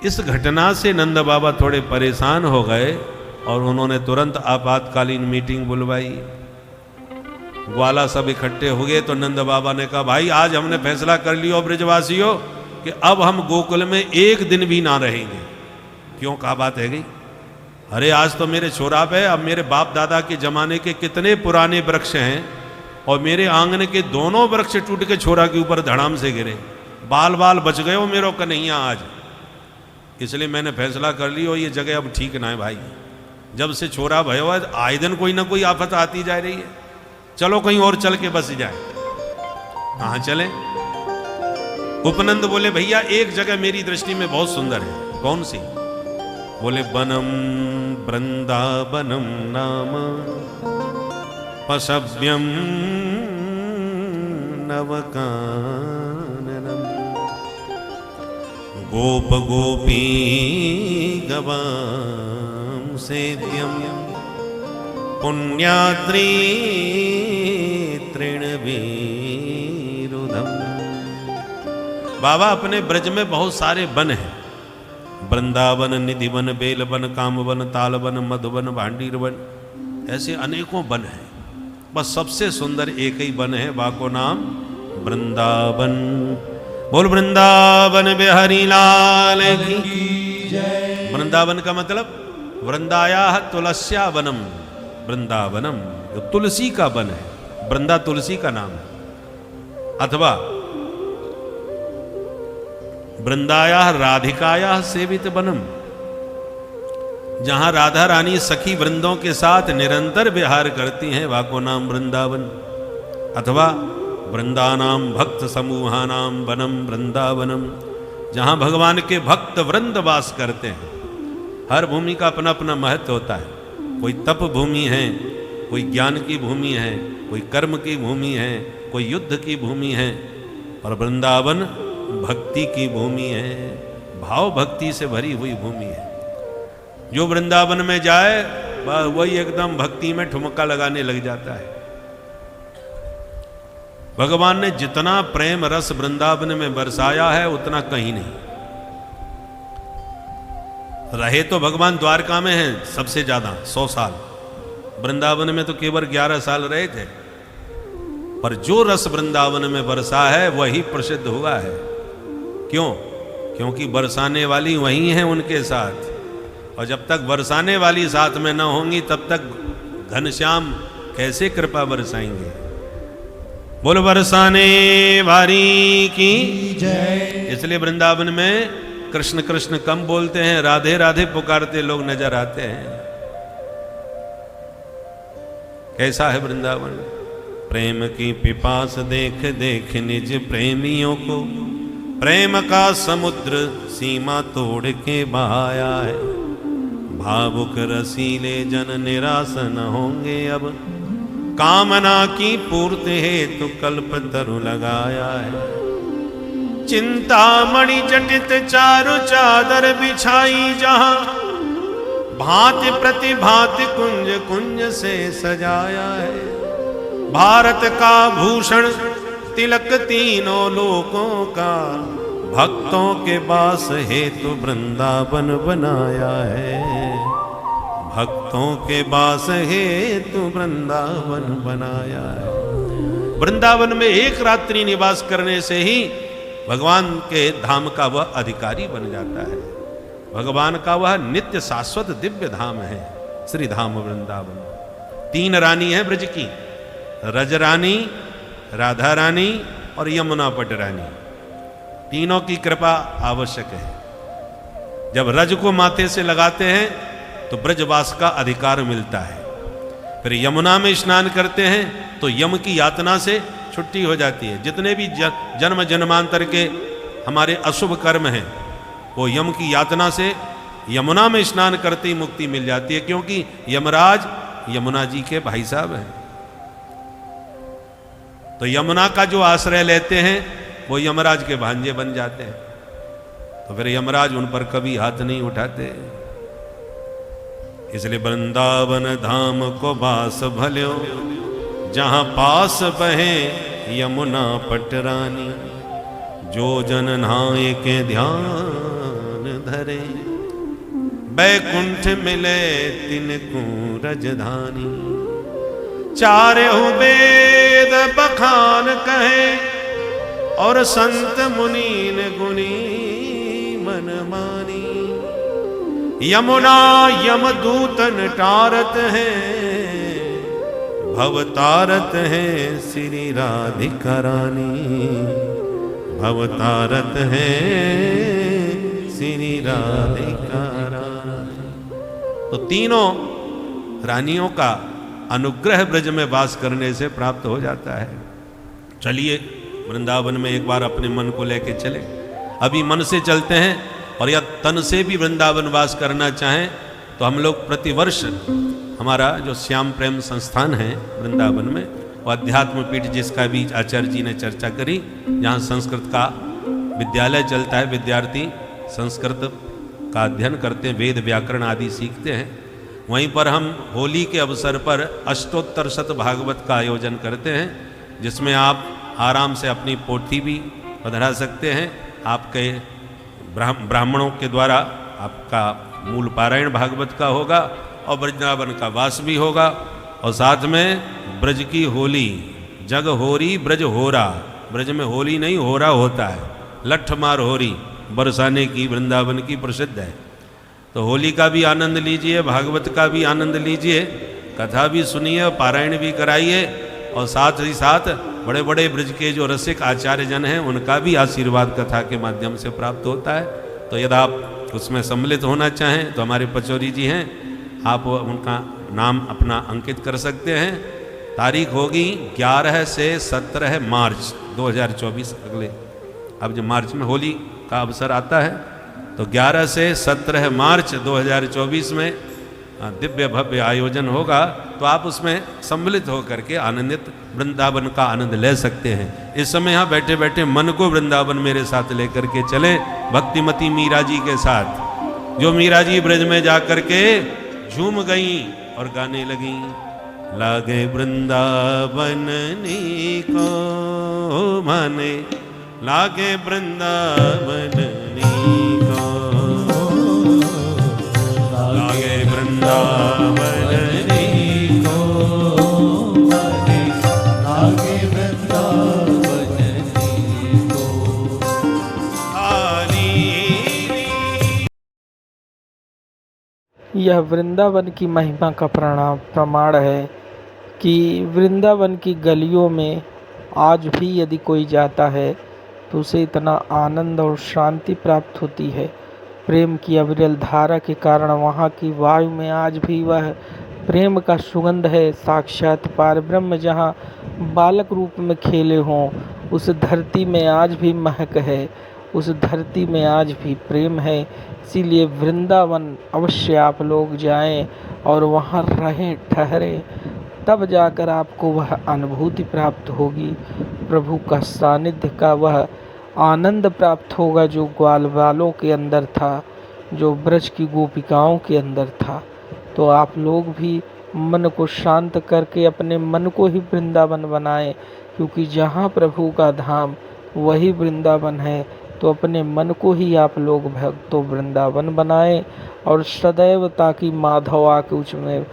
इस घटना से नंद बाबा थोड़े परेशान हो गए और उन्होंने तुरंत आपातकालीन मीटिंग बुलवाई। ग्वाला सब इकट्ठे हो गए। तो नंद बाबा ने कहा, भाई आज हमने फैसला कर लिया ब्रजवासियों कि अब हम गोकुल में एक दिन भी ना रहेंगे। क्यों, कहा बात है गई? अरे आज तो मेरे छोराब है। अब मेरे बाप दादा के जमाने के कितने पुराने वृक्ष हैं और मेरे आंगन के दोनों वृक्ष टूट के छोरा के ऊपर धड़ाम से गिरे। बाल बाल बच गए हो मेरो कन्हैया आज। इसलिए मैंने फैसला कर लिया, ये जगह अब ठीक ना है भाई। जब से छोरा भयो है, आए दिन कोई ना कोई आफत आती जा रही है। चलो कहीं और चल के बस जाए। कहाँ चले? उपनंद बोले, भैया एक जगह मेरी दृष्टि में बहुत सुंदर है। कौन सी? बोले बनम वृंदावनम नाम पशव्यम नवकाननम गोप गोपी गवाम सेव्यम पुण्याद्री तृणवीरुधम। बाबा अपने ब्रज में बहुत सारे वन हैं। वृंदावन, निधिवन, बेलवन, कामवन, तालवन, मधुवन, भांडीरवन, ऐसे अनेकों वन हैं। बस सबसे सुंदर एक ही वन है, वाको नाम वृंदावन। बोल वृंदावन बिहारी लाल की जय। वृंदावन का मतलब वृंदाया तुलस्या वनम, वृंदावनम जो तुलसी का वन है। वृंदा तुलसी का नाम है। अथवा वृंदाया राधिकाया सेवित वनम, जहां राधा रानी सखी वृंदों के साथ निरंतर विहार करती हैं, वाको नाम वृंदावन। अथवा वृंदानाम भक्त समूहानाम वनम वृंदावनम, जहां भगवान के भक्त वृंद वास करते हैं। हर भूमि का अपना अपना महत्व होता है। कोई तप भूमि है, कोई ज्ञान की भूमि है, कोई कर्म की भूमि है, कोई युद्ध की भूमि है, और वृंदावन भक्ति की भूमि है, भाव भक्ति से भरी हुई भूमि है। जो वृंदावन में जाए वही एकदम भक्ति में ठुमका लगाने लग जाता है। भगवान ने जितना प्रेम रस वृंदावन में बरसाया है उतना कहीं नहीं। रहे तो भगवान द्वारका में हैं सबसे ज्यादा 100 साल, वृंदावन में तो केवल 11 साल रहे थे। पर जो रस वृंदावन में बरसा है वही प्रसिद्ध हुआ है। क्यों? क्योंकि बरसाने वाली वही हैं उनके साथ, और जब तक बरसाने वाली साथ में न होंगी तब तक घनश्याम कैसे कृपा बरसाएंगे। बोल बरसाने वारी की जय। इसलिए वृंदावन में कृष्ण कृष्ण कम बोलते हैं, राधे राधे पुकारते लोग नजर आते हैं। कैसा है वृंदावन। प्रेम की पिपास देख देख निज प्रेमियों को, प्रेम का समुद्र सीमा तोड़ के बहाया है। भावुक रसीले जन निराश न होंगे अब, कामना की पूर्ति हेतु कल्प तरु लगाया है। चिंतामणि जटित चारु चादर बिछाई जहां, भांति प्रतिभांति कुंज कुंज से सजाया है। भारत का भूषण तिलक तीनों लोकों का, भक्तों के वास हेतु वृंदावन बनाया है। भक्तों के वास हेतु वृंदावन बनाया है। वृंदावन में एक रात्रि निवास करने से ही भगवान के धाम का वह अधिकारी बन जाता है। भगवान का वह नित्य शाश्वत दिव्य धाम है श्री धाम वृंदावन। 3 रानी है ब्रज की, रज रानी, राधा रानी और यमुना पट रानी। तीनों की कृपा आवश्यक है। जब रज को माथे से लगाते हैं तो ब्रजवास का अधिकार मिलता है। फिर यमुना में स्नान करते हैं तो यम की यातना से छुट्टी हो जाती है। जितने भी जन्म जन्मांतर के हमारे अशुभ कर्म हैं वो यम की यातना से यमुना में स्नान करते ही मुक्ति मिल जाती है, क्योंकि यमराज यमुना जी के भाई साहब हैं। तो यमुना का जो आश्रय लेते हैं वो यमराज के भांजे बन जाते हैं। तो फिर यमराज उन पर कभी हाथ नहीं उठाते। इसलिए वृंदावन धाम को बास भल्यो, जहां पास बहे यमुना पटरानी। जो जन नहाए के ध्यान धरे, बैकुंठ मिले तिनको रजधानी। चारों वेद बखान कहे, और संत मुनीन गुनी मन मानी। यमुना यमदूतन टारत है, भव तारत है श्री राधिका रानी। भव तारत है श्री राधिका रानी। तो तीनों रानियों का अनुग्रह ब्रज में वास करने से प्राप्त हो जाता है। चलिए वृंदावन में एक बार अपने मन को लेके चले। अभी मन से चलते हैं, और या तन से भी वृंदावन वास करना चाहें तो हम लोग प्रतिवर्ष हमारा जो श्याम प्रेम संस्थान है वृंदावन में, वो अध्यात्म पीठ जिसका भी आचार्य जी ने चर्चा करी, जहाँ संस्कृत का विद्यालय चलता है, विद्यार्थी संस्कृत का अध्ययन करते हैं, वेद व्याकरण आदि सीखते हैं। वहीं पर हम होली के अवसर पर अष्टोत्तर शत भागवत का आयोजन करते हैं, जिसमें आप आराम से अपनी पोथी भी पधरा सकते हैं। आपके ब्राह्मणों के द्वारा आपका मूल पारायण भागवत का होगा, और वृंदावन का वास भी होगा। और साथ में ब्रज की होली, जग होरी ब्रज होरा। ब्रज में होली नहीं होरा होता है, लठ मार होरी बरसाने की वृंदावन की प्रसिद्ध है। तो होली का भी आनंद लीजिए, भागवत का भी आनंद लीजिए, कथा भी सुनिए, पारायण भी कराइए, और साथ ही साथ बड़े बड़े ब्रज के जो रसिक आचार्य जन हैं उनका भी आशीर्वाद कथा के माध्यम से प्राप्त होता है। तो यदि आप उसमें सम्मिलित होना चाहें तो हमारे पचौरी जी हैं, आप उनका नाम अपना अंकित कर सकते हैं। तारीख होगी 11 से 17 मार्च 2024। अगले अब जो मार्च में होली का अवसर आता है, तो 11 से 17 मार्च 2024 में दिव्य भव्य आयोजन होगा। तो आप उसमें सम्मिलित होकर के आनंदित वृंदावन का आनंद ले सकते हैं। इस समय यहाँ बैठे बैठे मन को वृंदावन मेरे साथ लेकर के चले, भक्तिमती मीरा जी के साथ, जो मीरा जी ब्रज में जाकर के झूम गई और गाने लगी। लागे वृंदावन को माने, लागे वृंदावन को, लागे वृंदावन को माने, लागे वृंदावन को। यह वृंदावन की महिमा का प्रमाण है कि वृंदावन की गलियों में आज भी यदि कोई जाता है तो उसे इतना आनंद और शांति प्राप्त होती है। प्रेम की अविरल धारा के कारण वहाँ की वायु में आज भी वह प्रेम का सुगंध है। साक्षात पारब्रह्म जहाँ बालक रूप में खेले हों, उस धरती में आज भी महक है, उस धरती में आज भी प्रेम है। इसीलिए वृंदावन अवश्य आप लोग जाएं और वहाँ रहें, ठहरें, तब जाकर आपको वह अनुभूति प्राप्त होगी, प्रभु का सानिध्य का वह आनंद प्राप्त होगा जो ग्वाल बालों के अंदर था, जो ब्रज की गोपिकाओं के अंदर था। तो आप लोग भी मन को शांत करके अपने मन को ही वृंदावन बनाएं, क्योंकि जहाँ प्रभु का धाम वही वृंदावन है। तो अपने मन को ही आप लोग भक्तों वृंदावन बनाएं और सदैव ताकि माधव आके उसमें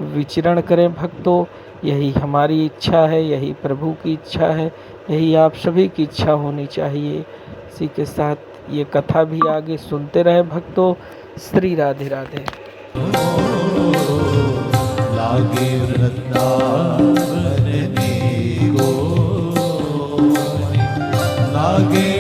विचरण करें भक्तों। यही हमारी इच्छा है, यही प्रभु की इच्छा है, यही आप सभी की इच्छा होनी चाहिए। इसी के साथ ये कथा भी आगे सुनते रहे भक्तों। श्री राधे राधे। लागे वृंदावन को, लागे